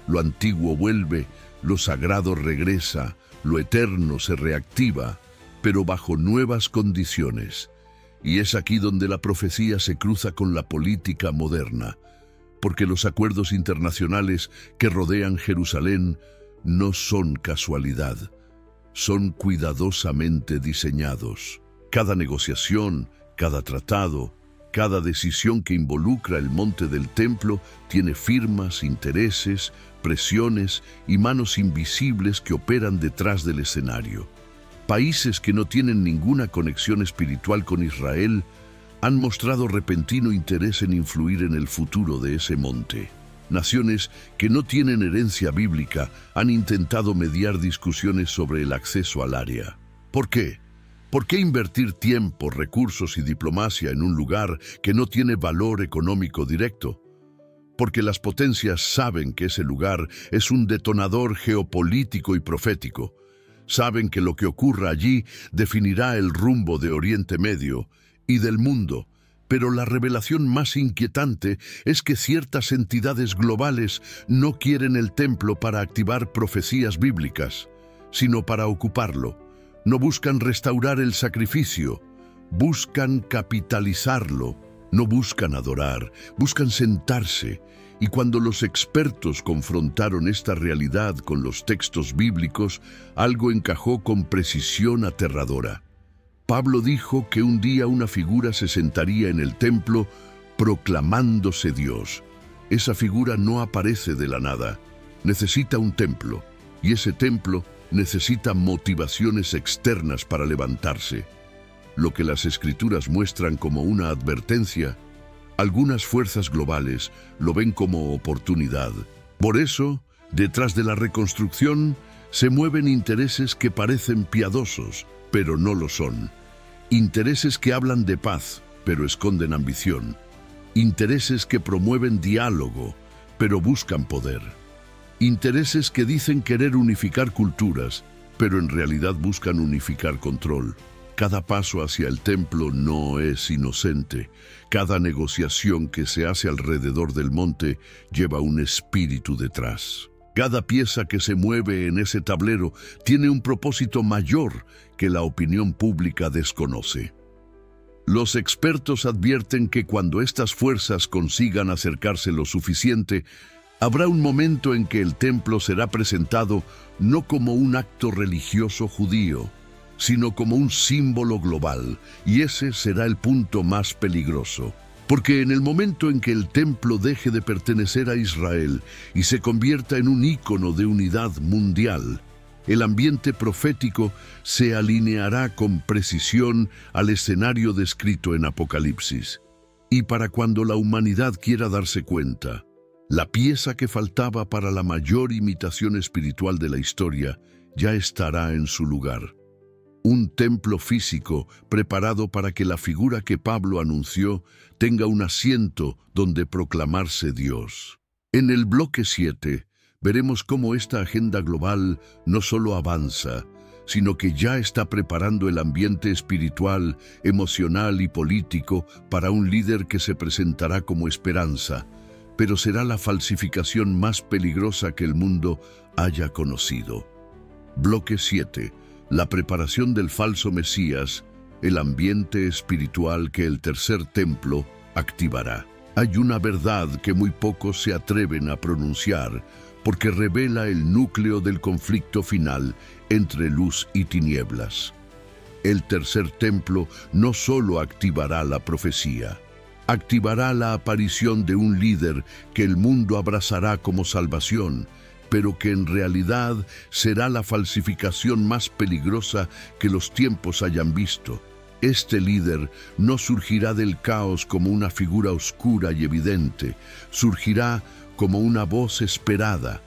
Lo antiguo vuelve, lo sagrado regresa, lo eterno se reactiva, pero bajo nuevas condiciones. Y es aquí donde la profecía se cruza con la política moderna, porque los acuerdos internacionales que rodean Jerusalén no son casualidad, son cuidadosamente diseñados. Cada negociación, cada tratado, cada decisión que involucra el monte del templo tiene firmas, intereses, presiones y manos invisibles que operan detrás del escenario. Países que no tienen ninguna conexión espiritual con Israel han mostrado repentino interés en influir en el futuro de ese monte. Naciones que no tienen herencia bíblica han intentado mediar discusiones sobre el acceso al área. ¿Por qué? ¿Por qué invertir tiempo, recursos y diplomacia en un lugar que no tiene valor económico directo? Porque las potencias saben que ese lugar es un detonador geopolítico y profético. Saben que lo que ocurra allí definirá el rumbo de Oriente Medio y del mundo, pero la revelación más inquietante es que ciertas entidades globales no quieren el templo para activar profecías bíblicas, sino para ocuparlo. No buscan restaurar el sacrificio, buscan capitalizarlo. No buscan adorar, buscan sentarse. Y cuando los expertos confrontaron esta realidad con los textos bíblicos, algo encajó con precisión aterradora. Pablo dijo que un día una figura se sentaría en el templo proclamándose Dios. Esa figura no aparece de la nada. Necesita un templo, y ese templo necesita motivaciones externas para levantarse. Lo que las Escrituras muestran como una advertencia Algunas fuerzas globales lo ven como oportunidad. Por eso, detrás de la reconstrucción, se mueven intereses que parecen piadosos, pero no lo son. Intereses que hablan de paz, pero esconden ambición. Intereses que promueven diálogo, pero buscan poder. Intereses que dicen querer unificar culturas, pero en realidad buscan unificar control. Cada paso hacia el templo no es inocente. Cada negociación que se hace alrededor del monte lleva un espíritu detrás. Cada pieza que se mueve en ese tablero tiene un propósito mayor que la opinión pública desconoce. Los expertos advierten que cuando estas fuerzas consigan acercarse lo suficiente, habrá un momento en que el templo será presentado no como un acto religioso judío, sino como un símbolo global, y ese será el punto más peligroso. Porque en el momento en que el templo deje de pertenecer a Israel y se convierta en un ícono de unidad mundial, el ambiente profético se alineará con precisión al escenario descrito en Apocalipsis. Y para cuando la humanidad quiera darse cuenta, la pieza que faltaba para la mayor imitación espiritual de la historia ya estará en su lugar. Un templo físico preparado para que la figura que Pablo anunció tenga un asiento donde proclamarse Dios. En el bloque 7 veremos cómo esta agenda global no solo avanza, sino que ya está preparando el ambiente espiritual, emocional y político para un líder que se presentará como esperanza, pero será la falsificación más peligrosa que el mundo haya conocido. Bloque 7. La preparación del falso Mesías, el ambiente espiritual que el tercer templo activará. Hay una verdad que muy pocos se atreven a pronunciar porque revela el núcleo del conflicto final entre luz y tinieblas. El tercer templo no solo activará la profecía, activará la aparición de un líder que el mundo abrazará como salvación, pero que en realidad será la falsificación más peligrosa que los tiempos hayan visto. Este líder no surgirá del caos como una figura oscura y evidente, surgirá como una voz esperada,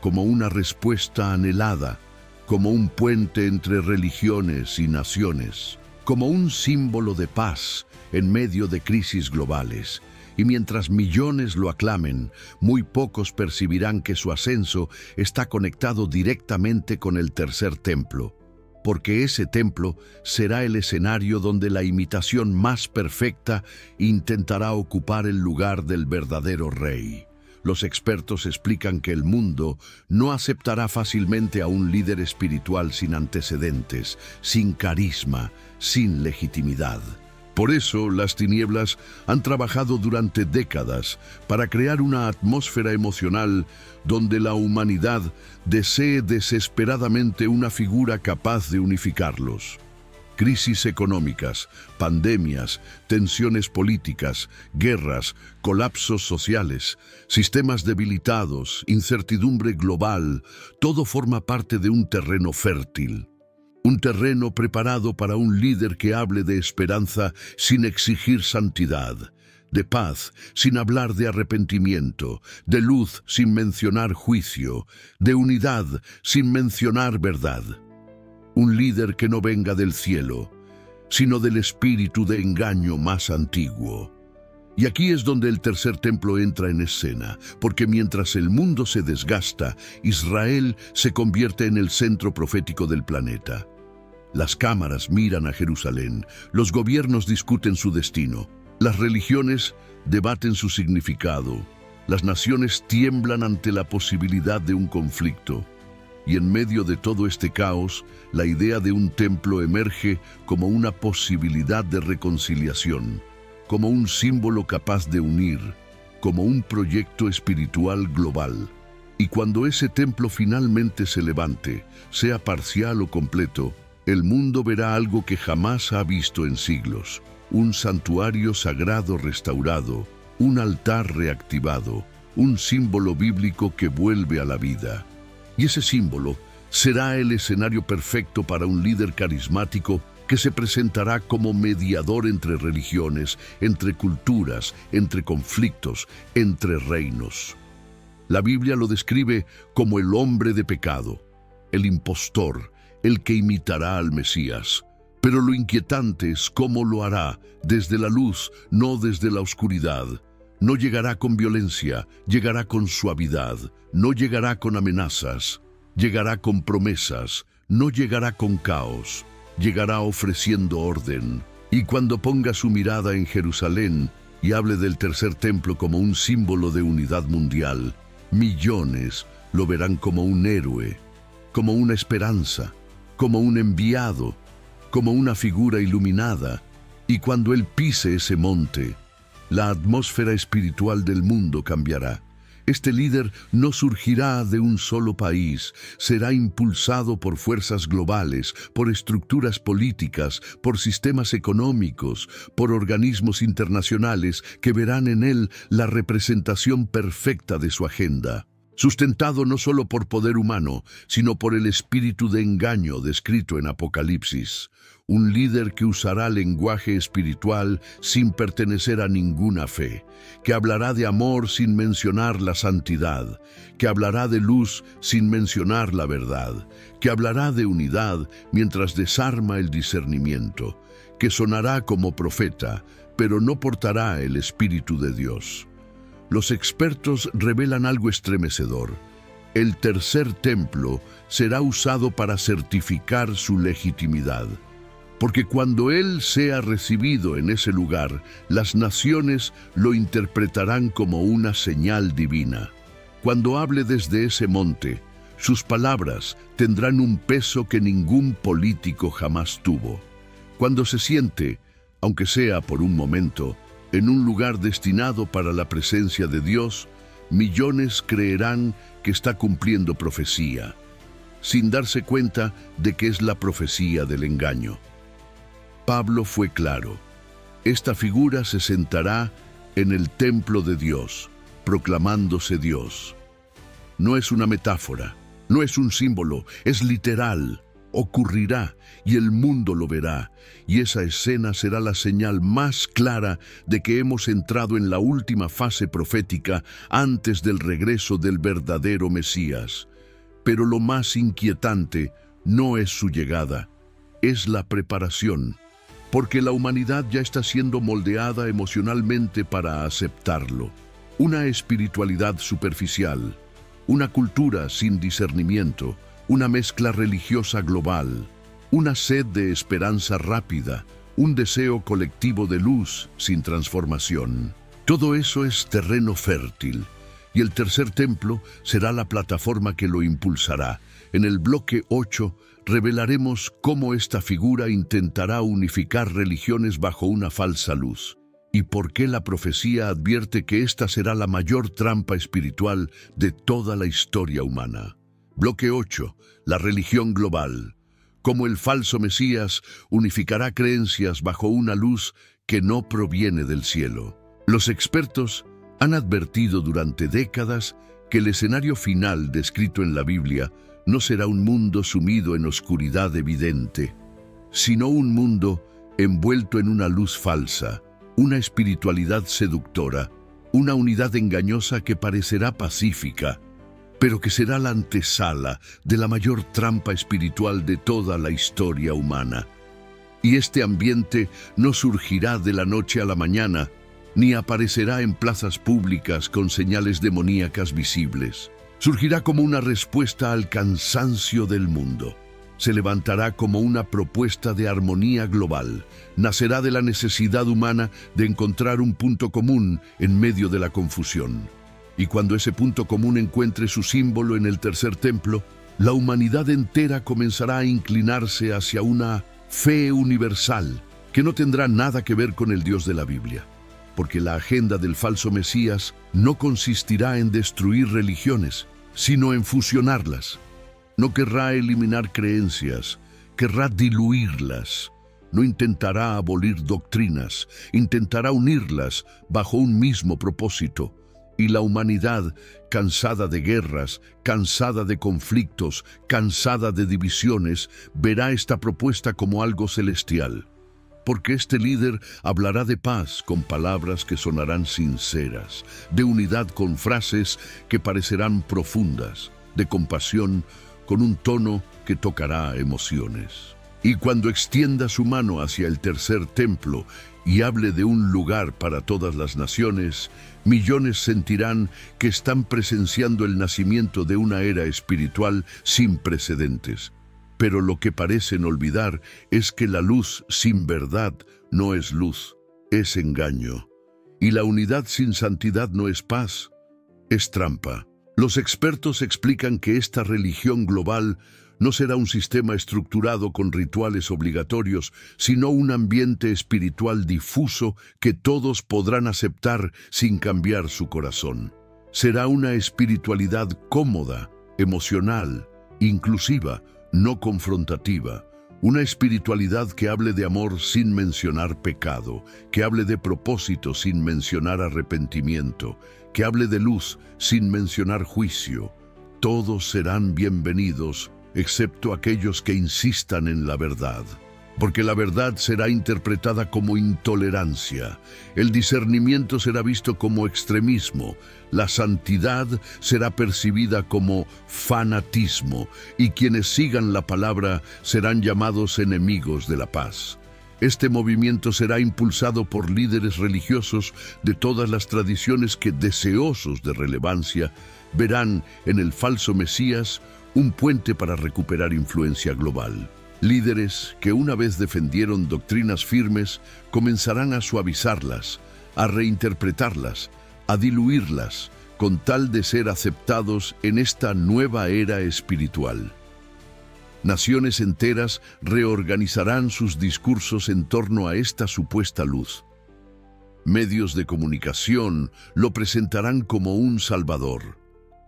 como una respuesta anhelada, como un puente entre religiones y naciones, como un símbolo de paz en medio de crisis globales. Y mientras millones lo aclamen, muy pocos percibirán que su ascenso está conectado directamente con el tercer templo, porque ese templo será el escenario donde la imitación más perfecta intentará ocupar el lugar del verdadero rey. Los expertos explican que el mundo no aceptará fácilmente a un líder espiritual sin antecedentes, sin carisma, sin legitimidad. Por eso, las tinieblas han trabajado durante décadas para crear una atmósfera emocional donde la humanidad desee desesperadamente una figura capaz de unificarlos. Crisis económicas, pandemias, tensiones políticas, guerras, colapsos sociales, sistemas debilitados, incertidumbre global, todo forma parte de un terreno fértil. Un terreno preparado para un líder que hable de esperanza sin exigir santidad, de paz sin hablar de arrepentimiento, de luz sin mencionar juicio, de unidad sin mencionar verdad. Un líder que no venga del cielo, sino del espíritu de engaño más antiguo. Y aquí es donde el tercer templo entra en escena, porque mientras el mundo se desgasta, Israel se convierte en el centro profético del planeta. Las cámaras miran a Jerusalén, los gobiernos discuten su destino, las religiones debaten su significado, las naciones tiemblan ante la posibilidad de un conflicto. Y en medio de todo este caos, la idea de un templo emerge como una posibilidad de reconciliación, como un símbolo capaz de unir, como un proyecto espiritual global. Y cuando ese templo finalmente se levante, sea parcial o completo, el mundo verá algo que jamás ha visto en siglos: un santuario sagrado restaurado, un altar reactivado, un símbolo bíblico que vuelve a la vida. Y ese símbolo será el escenario perfecto para un líder carismático que se presentará como mediador entre religiones, entre culturas, entre conflictos, entre reinos. La Biblia lo describe como el hombre de pecado, el impostor, el que imitará al Mesías. Pero lo inquietante es cómo lo hará desde la luz, no desde la oscuridad. No llegará con violencia, llegará con suavidad. No llegará con amenazas, llegará con promesas. No llegará con caos, llegará ofreciendo orden. Y cuando ponga su mirada en Jerusalén y hable del tercer templo como un símbolo de unidad mundial, millones lo verán como un héroe, como una esperanza, como un enviado, como una figura iluminada. Y cuando él pise ese monte, la atmósfera espiritual del mundo cambiará. Este líder no surgirá de un solo país, será impulsado por fuerzas globales, por estructuras políticas, por sistemas económicos, por organismos internacionales que verán en él la representación perfecta de su agenda. Sustentado no solo por poder humano, sino por el espíritu de engaño descrito en Apocalipsis. Un líder que usará lenguaje espiritual sin pertenecer a ninguna fe, que hablará de amor sin mencionar la santidad, que hablará de luz sin mencionar la verdad, que hablará de unidad mientras desarma el discernimiento, que sonará como profeta, pero no portará el Espíritu de Dios. Los expertos revelan algo estremecedor. El tercer templo será usado para certificar su legitimidad. Porque cuando él sea recibido en ese lugar, las naciones lo interpretarán como una señal divina. Cuando hable desde ese monte, sus palabras tendrán un peso que ningún político jamás tuvo. Cuando se siente, aunque sea por un momento, en un lugar destinado para la presencia de Dios, millones creerán que está cumpliendo profecía, sin darse cuenta de que es la profecía del engaño. Pablo fue claro. Esta figura se sentará en el templo de Dios, proclamándose Dios. No es una metáfora, no es un símbolo, es literal. Ocurrirá y el mundo lo verá, y esa escena será la señal más clara de que hemos entrado en la última fase profética antes del regreso del verdadero Mesías. Pero lo más inquietante no es su llegada, es la preparación, porque la humanidad ya está siendo moldeada emocionalmente para aceptarlo. Una espiritualidad superficial, una cultura sin discernimiento, una mezcla religiosa global, una sed de esperanza rápida, un deseo colectivo de luz sin transformación. Todo eso es terreno fértil, y el tercer templo será la plataforma que lo impulsará. En el bloque 8 revelaremos cómo esta figura intentará unificar religiones bajo una falsa luz, y por qué la profecía advierte que esta será la mayor trampa espiritual de toda la historia humana. Bloque 8. La religión global. Cómo el falso Mesías unificará creencias bajo una luz que no proviene del cielo. Los expertos han advertido durante décadas que el escenario final descrito en la Biblia no será un mundo sumido en oscuridad evidente, sino un mundo envuelto en una luz falsa, una espiritualidad seductora, una unidad engañosa que parecerá pacífica, pero que será la antesala de la mayor trampa espiritual de toda la historia humana. Y este ambiente no surgirá de la noche a la mañana, ni aparecerá en plazas públicas con señales demoníacas visibles. Surgirá como una respuesta al cansancio del mundo. Se levantará como una propuesta de armonía global. Nacerá de la necesidad humana de encontrar un punto común en medio de la confusión. Y cuando ese punto común encuentre su símbolo en el tercer templo, la humanidad entera comenzará a inclinarse hacia una fe universal que no tendrá nada que ver con el Dios de la Biblia. Porque la agenda del falso Mesías no consistirá en destruir religiones, sino en fusionarlas. No querrá eliminar creencias, querrá diluirlas. No intentará abolir doctrinas, intentará unirlas bajo un mismo propósito: Y la humanidad, cansada de guerras, cansada de conflictos, cansada de divisiones, verá esta propuesta como algo celestial. Porque este líder hablará de paz con palabras que sonarán sinceras, de unidad con frases que parecerán profundas, de compasión con un tono que tocará emociones. Y cuando extienda su mano hacia el tercer templo y hable de un lugar para todas las naciones, millones sentirán que están presenciando el nacimiento de una era espiritual sin precedentes. Pero lo que parecen olvidar es que la luz sin verdad no es luz, es engaño. Y la unidad sin santidad no es paz, es trampa. Los expertos explican que esta religión global no será un sistema estructurado con rituales obligatorios, sino un ambiente espiritual difuso que todos podrán aceptar sin cambiar su corazón. Será una espiritualidad cómoda, emocional, inclusiva, no confrontativa, una espiritualidad que hable de amor sin mencionar pecado, que hable de propósito sin mencionar arrepentimiento, que hable de luz sin mencionar juicio. Todos serán bienvenidos, excepto aquellos que insistan en la verdad. Porque la verdad será interpretada como intolerancia, el discernimiento será visto como extremismo, la santidad será percibida como fanatismo, y quienes sigan la palabra serán llamados enemigos de la paz. Este movimiento será impulsado por líderes religiosos de todas las tradiciones que, deseosos de relevancia, verán en el falso Mesías un puente para recuperar influencia global. Líderes que una vez defendieron doctrinas firmes comenzarán a suavizarlas, a reinterpretarlas, a diluirlas, con tal de ser aceptados en esta nueva era espiritual. Naciones enteras reorganizarán sus discursos en torno a esta supuesta luz. Medios de comunicación lo presentarán como un salvador.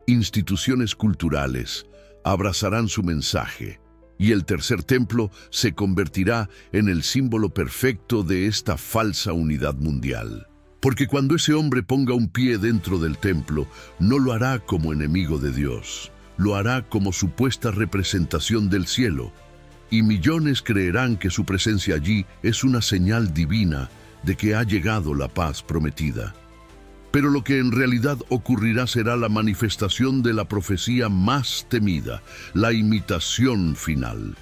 Instituciones culturales abrazarán su mensaje. Y el tercer templo se convertirá en el símbolo perfecto de esta falsa unidad mundial. Porque cuando ese hombre ponga un pie dentro del templo, no lo hará como enemigo de Dios, lo hará como supuesta representación del cielo. Y millones creerán que su presencia allí es una señal divina de que ha llegado la paz prometida. Pero lo que en realidad ocurrirá será la manifestación de la profecía más temida, la imitación final.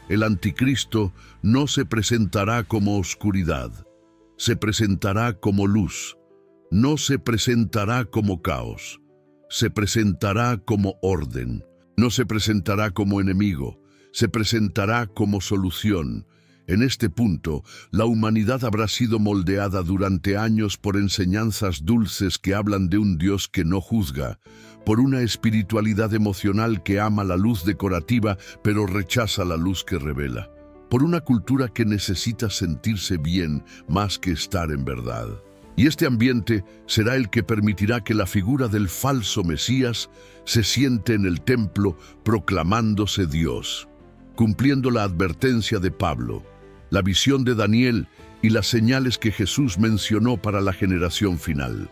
El anticristo no se presentará como oscuridad, se presentará como luz, no se presentará como caos, se presentará como orden, no se presentará como enemigo, se presentará como solución. En este punto, la humanidad habrá sido moldeada durante años por enseñanzas dulces que hablan de un Dios que no juzga, por una espiritualidad emocional que ama la luz decorativa pero rechaza la luz que revela, por una cultura que necesita sentirse bien más que estar en verdad. Y este ambiente será el que permitirá que la figura del falso Mesías se siente en el templo proclamándose Dios, cumpliendo la advertencia de Pablo, la visión de Daniel y las señales que Jesús mencionó para la generación final.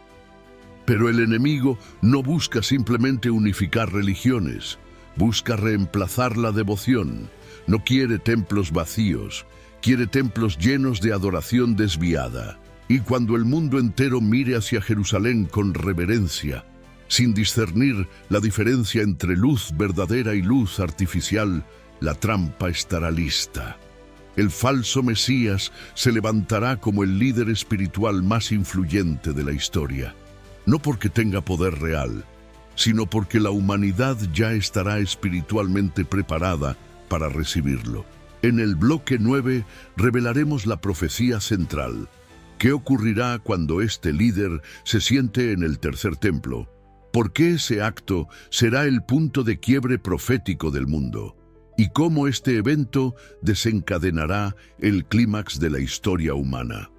Pero el enemigo no busca simplemente unificar religiones, busca reemplazar la devoción. No quiere templos vacíos, quiere templos llenos de adoración desviada. Y cuando el mundo entero mire hacia Jerusalén con reverencia, sin discernir la diferencia entre luz verdadera y luz artificial, la trampa estará lista. El falso Mesías se levantará como el líder espiritual más influyente de la historia, no porque tenga poder real, sino porque la humanidad ya estará espiritualmente preparada para recibirlo. En el bloque 9 revelaremos la profecía central. ¿Qué ocurrirá cuando este líder se siente en el tercer templo? ¿Por qué ese acto será el punto de quiebre profético del mundo? ¿Y cómo este evento desencadenará el clímax de la historia humana?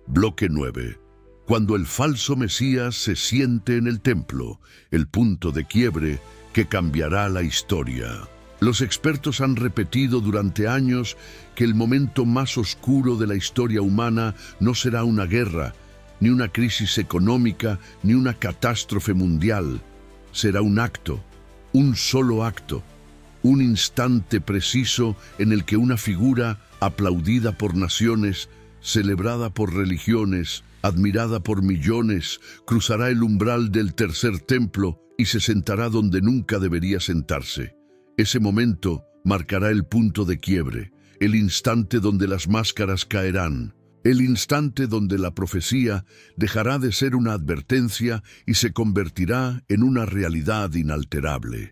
Bloque 9. Cuando el falso Mesías se siente en el templo, el punto de quiebre que cambiará la historia. Los expertos han repetido durante años que el momento más oscuro de la historia humana no será una guerra, ni una crisis económica, ni una catástrofe mundial. Será un acto, un solo acto, un instante preciso en el que una figura, aplaudida por naciones, celebrada por religiones, admirada por millones, cruzará el umbral del tercer templo y se sentará donde nunca debería sentarse. Ese momento marcará el punto de quiebre, el instante donde las máscaras caerán, el instante donde la profecía dejará de ser una advertencia y se convertirá en una realidad inalterable.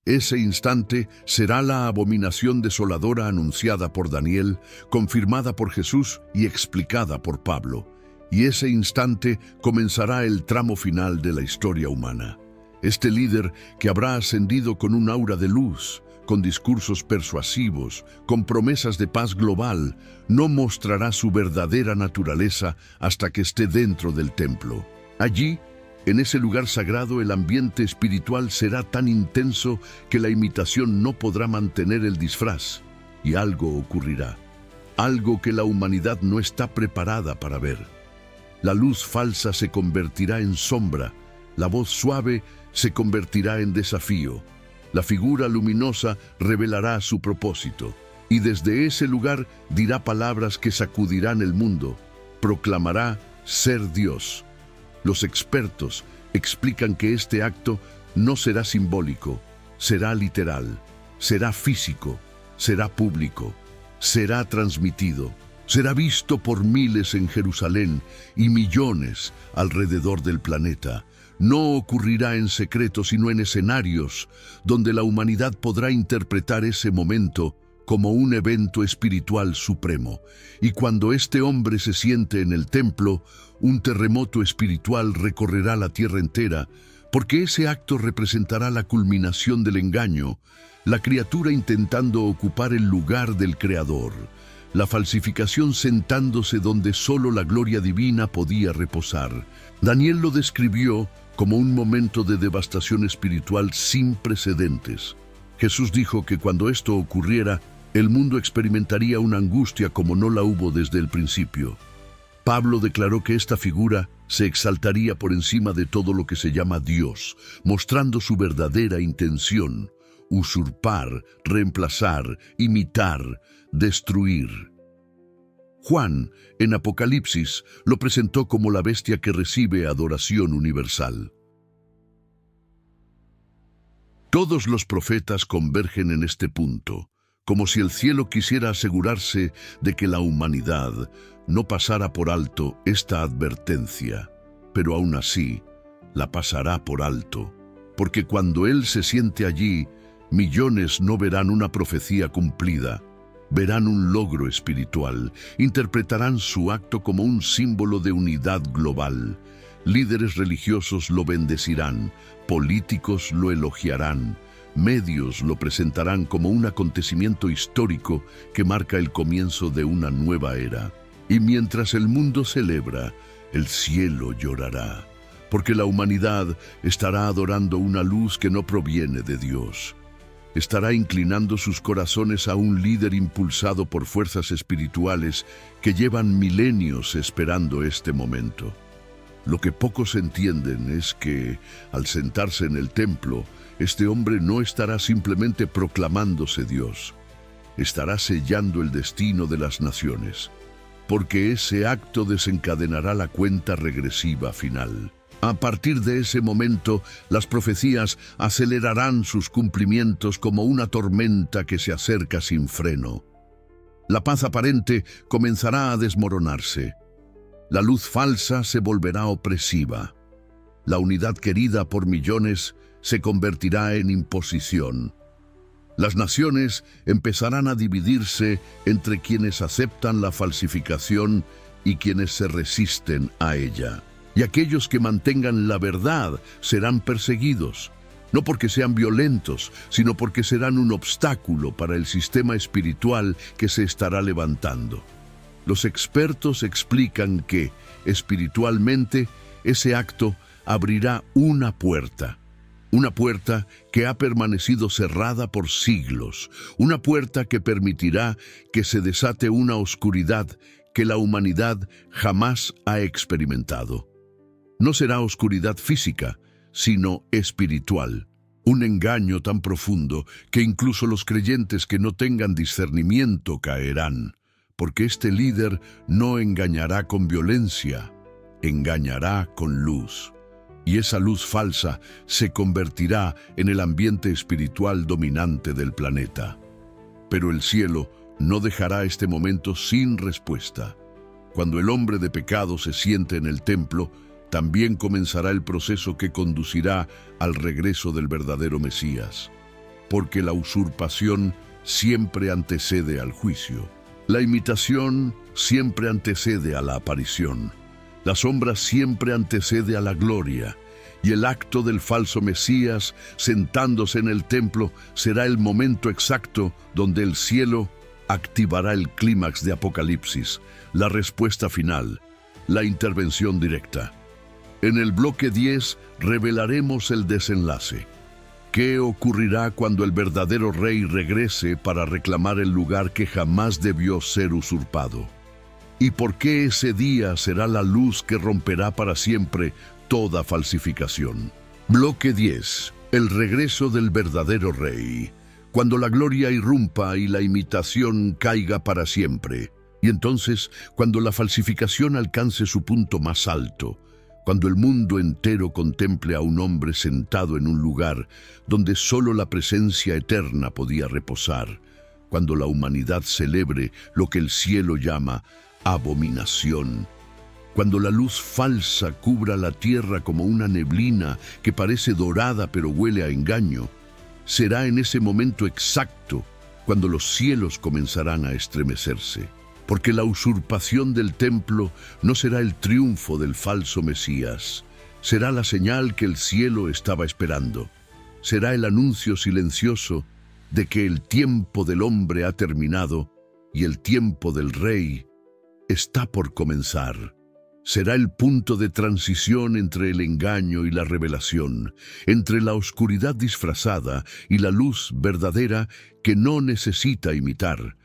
Ese instante será la abominación desoladora anunciada por Daniel, confirmada por Jesús y explicada por Pablo. Y ese instante comenzará el tramo final de la historia humana. Este líder que habrá ascendido con un aura de luz, con discursos persuasivos, con promesas de paz global, no mostrará su verdadera naturaleza hasta que esté dentro del templo. Allí, en ese lugar sagrado, el ambiente espiritual será tan intenso que la imitación no podrá mantener el disfraz, y algo ocurrirá, algo que la humanidad no está preparada para ver. La luz falsa se convertirá en sombra, la voz suave se convertirá en desafío. La figura luminosa revelará su propósito, y desde ese lugar dirá palabras que sacudirán el mundo. Proclamará ser Dios. Los expertos explican que este acto no será simbólico, será literal, será físico, será público, será transmitido, será visto por miles en Jerusalén y millones alrededor del planeta. No ocurrirá en secreto, sino en escenarios donde la humanidad podrá interpretar ese momento como un evento espiritual supremo. Y cuando este hombre se siente en el templo, un terremoto espiritual recorrerá la tierra entera, porque ese acto representará la culminación del engaño, la criatura intentando ocupar el lugar del Creador, la falsificación sentándose donde solo la gloria divina podía reposar. Daniel lo describió como un momento de devastación espiritual sin precedentes. Jesús dijo que cuando esto ocurriera, el mundo experimentaría una angustia como no la hubo desde el principio. Pablo declaró que esta figura se exaltaría por encima de todo lo que se llama Dios, mostrando su verdadera intención: usurpar, reemplazar, imitar, destruir. Juan, en Apocalipsis, lo presentó como la bestia que recibe adoración universal. Todos los profetas convergen en este punto, como si el cielo quisiera asegurarse de que la humanidad no pasara por alto esta advertencia, pero aún así la pasará por alto, porque cuando Él se siente allí, millones no verán una profecía cumplida, verán un logro espiritual, interpretarán su acto como un símbolo de unidad global. Líderes religiosos lo bendecirán, políticos lo elogiarán, medios lo presentarán como un acontecimiento histórico que marca el comienzo de una nueva era. Y mientras el mundo celebra, el cielo llorará, porque la humanidad estará adorando una luz que no proviene de Dios. Estará inclinando sus corazones a un líder impulsado por fuerzas espirituales que llevan milenios esperando este momento. Lo que pocos entienden es que, al sentarse en el templo, este hombre no estará simplemente proclamándose Dios, estará sellando el destino de las naciones, porque ese acto desencadenará la cuenta regresiva final. A partir de ese momento, las profecías acelerarán sus cumplimientos como una tormenta que se acerca sin freno. La paz aparente comenzará a desmoronarse. La luz falsa se volverá opresiva. La unidad querida por millones se convertirá en imposición. Las naciones empezarán a dividirse entre quienes aceptan la falsificación y quienes se resisten a ella. Y aquellos que mantengan la verdad serán perseguidos, no porque sean violentos, sino porque serán un obstáculo para el sistema espiritual que se estará levantando. Los expertos explican que, espiritualmente, ese acto abrirá una puerta que ha permanecido cerrada por siglos, una puerta que permitirá que se desate una oscuridad que la humanidad jamás ha experimentado. No será oscuridad física, sino espiritual. Un engaño tan profundo que incluso los creyentes que no tengan discernimiento caerán, porque este líder no engañará con violencia, engañará con luz. Y esa luz falsa se convertirá en el ambiente espiritual dominante del planeta. Pero el cielo no dejará este momento sin respuesta. Cuando el hombre de pecado se siente en el templo, también comenzará el proceso que conducirá al regreso del verdadero Mesías, porque la usurpación siempre antecede al juicio. La imitación siempre antecede a la aparición. La sombra siempre antecede a la gloria, y el acto del falso Mesías sentándose en el templo será el momento exacto donde el cielo activará el clímax de Apocalipsis, la respuesta final, la intervención directa. En el bloque 10 revelaremos el desenlace. ¿Qué ocurrirá cuando el verdadero rey regrese para reclamar el lugar que jamás debió ser usurpado? ¿Y por qué ese día será la luz que romperá para siempre toda falsificación? Bloque 10. El regreso del verdadero rey. Cuando la gloria irrumpa y la imitación caiga para siempre. Y entonces, cuando la falsificación alcance su punto más alto, cuando el mundo entero contemple a un hombre sentado en un lugar donde solo la presencia eterna podía reposar, cuando la humanidad celebre lo que el cielo llama abominación, cuando la luz falsa cubra la tierra como una neblina que parece dorada pero huele a engaño, será en ese momento exacto cuando los cielos comenzarán a estremecerse. Porque la usurpación del templo no será el triunfo del falso Mesías, será la señal que el cielo estaba esperando. Será el anuncio silencioso de que el tiempo del hombre ha terminado y el tiempo del rey está por comenzar. Será el punto de transición entre el engaño y la revelación, entre la oscuridad disfrazada y la luz verdadera que no necesita imitar,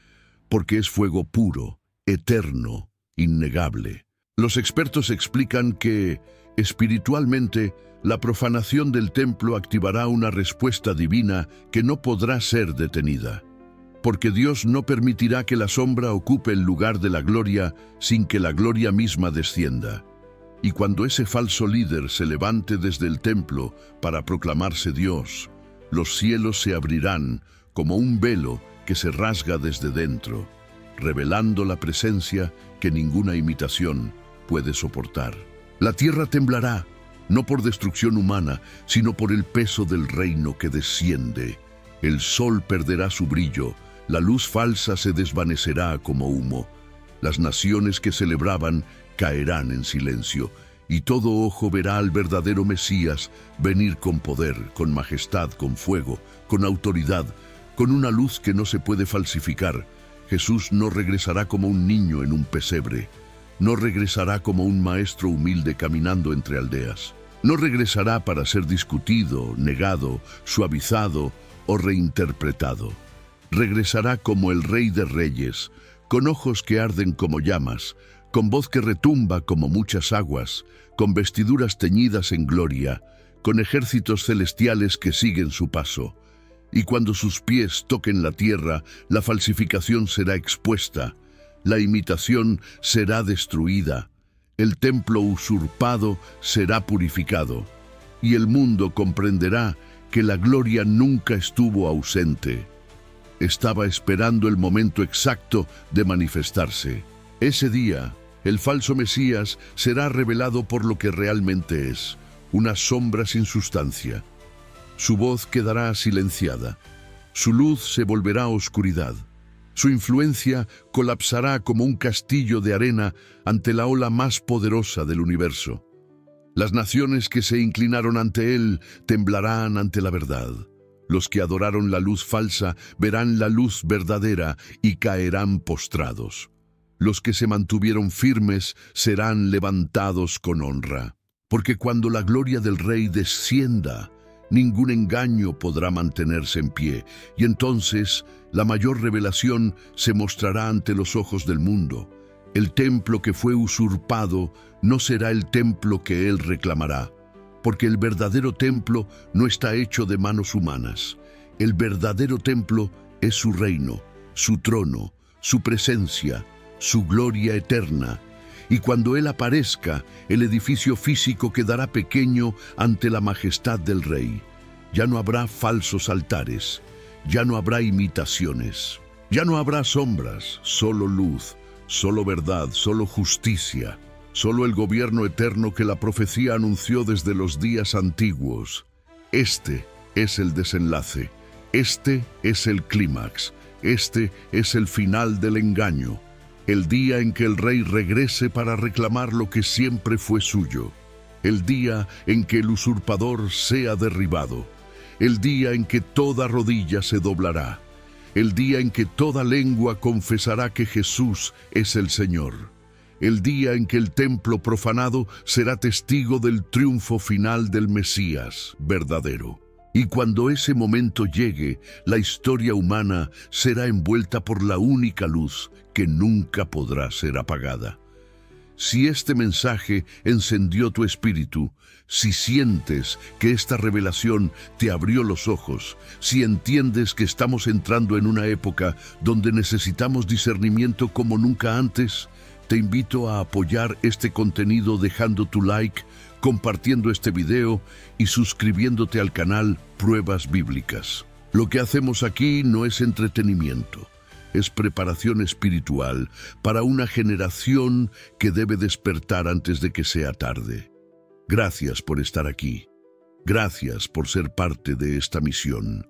porque es fuego puro, eterno, innegable. Los expertos explican que, espiritualmente, la profanación del templo activará una respuesta divina que no podrá ser detenida, porque Dios no permitirá que la sombra ocupe el lugar de la gloria sin que la gloria misma descienda. Y cuando ese falso líder se levante desde el templo para proclamarse Dios, los cielos se abrirán como un velo que se rasga desde dentro, revelando la presencia que ninguna imitación puede soportar. La tierra temblará, no por destrucción humana, sino por el peso del reino que desciende. El sol perderá su brillo, la luz falsa se desvanecerá como humo. Las naciones que celebraban caerán en silencio, y todo ojo verá al verdadero Mesías venir con poder, con majestad, con fuego, con autoridad, con una luz que no se puede falsificar. Jesús no regresará como un niño en un pesebre. No regresará como un maestro humilde caminando entre aldeas. No regresará para ser discutido, negado, suavizado o reinterpretado. Regresará como el Rey de Reyes, con ojos que arden como llamas, con voz que retumba como muchas aguas, con vestiduras teñidas en gloria, con ejércitos celestiales que siguen su paso. Y cuando sus pies toquen la tierra, la falsificación será expuesta, la imitación será destruida, el templo usurpado será purificado, y el mundo comprenderá que la gloria nunca estuvo ausente. Estaba esperando el momento exacto de manifestarse. Ese día, el falso Mesías será revelado por lo que realmente es, una sombra sin sustancia. Su voz quedará silenciada, su luz se volverá oscuridad, su influencia colapsará como un castillo de arena ante la ola más poderosa del universo. Las naciones que se inclinaron ante él temblarán ante la verdad. Los que adoraron la luz falsa verán la luz verdadera y caerán postrados. Los que se mantuvieron firmes serán levantados con honra. Porque cuando la gloria del Rey descienda, ningún engaño podrá mantenerse en pie, y entonces la mayor revelación se mostrará ante los ojos del mundo. El templo que fue usurpado no será el templo que Él reclamará, porque el verdadero templo no está hecho de manos humanas. El verdadero templo es su reino, su trono, su presencia, su gloria eterna. Y cuando Él aparezca, el edificio físico quedará pequeño ante la majestad del Rey. Ya no habrá falsos altares, ya no habrá imitaciones, ya no habrá sombras, solo luz, solo verdad, solo justicia, solo el gobierno eterno que la profecía anunció desde los días antiguos. Este es el desenlace, este es el clímax, este es el final del engaño, el día en que el Rey regrese para reclamar lo que siempre fue suyo, el día en que el usurpador sea derribado, el día en que toda rodilla se doblará, el día en que toda lengua confesará que Jesús es el Señor, el día en que el templo profanado será testigo del triunfo final del Mesías verdadero. Y cuando ese momento llegue, la historia humana será envuelta por la única luz que nunca podrá ser apagada. Si este mensaje encendió tu espíritu, si sientes que esta revelación te abrió los ojos, si entiendes que estamos entrando en una época donde necesitamos discernimiento como nunca antes, te invito a apoyar este contenido dejando tu like, compartiendo este video y suscribiéndote al canal Pruebas Bíblicas. Lo que hacemos aquí no es entretenimiento. Es preparación espiritual para una generación que debe despertar antes de que sea tarde. Gracias por estar aquí. Gracias por ser parte de esta misión.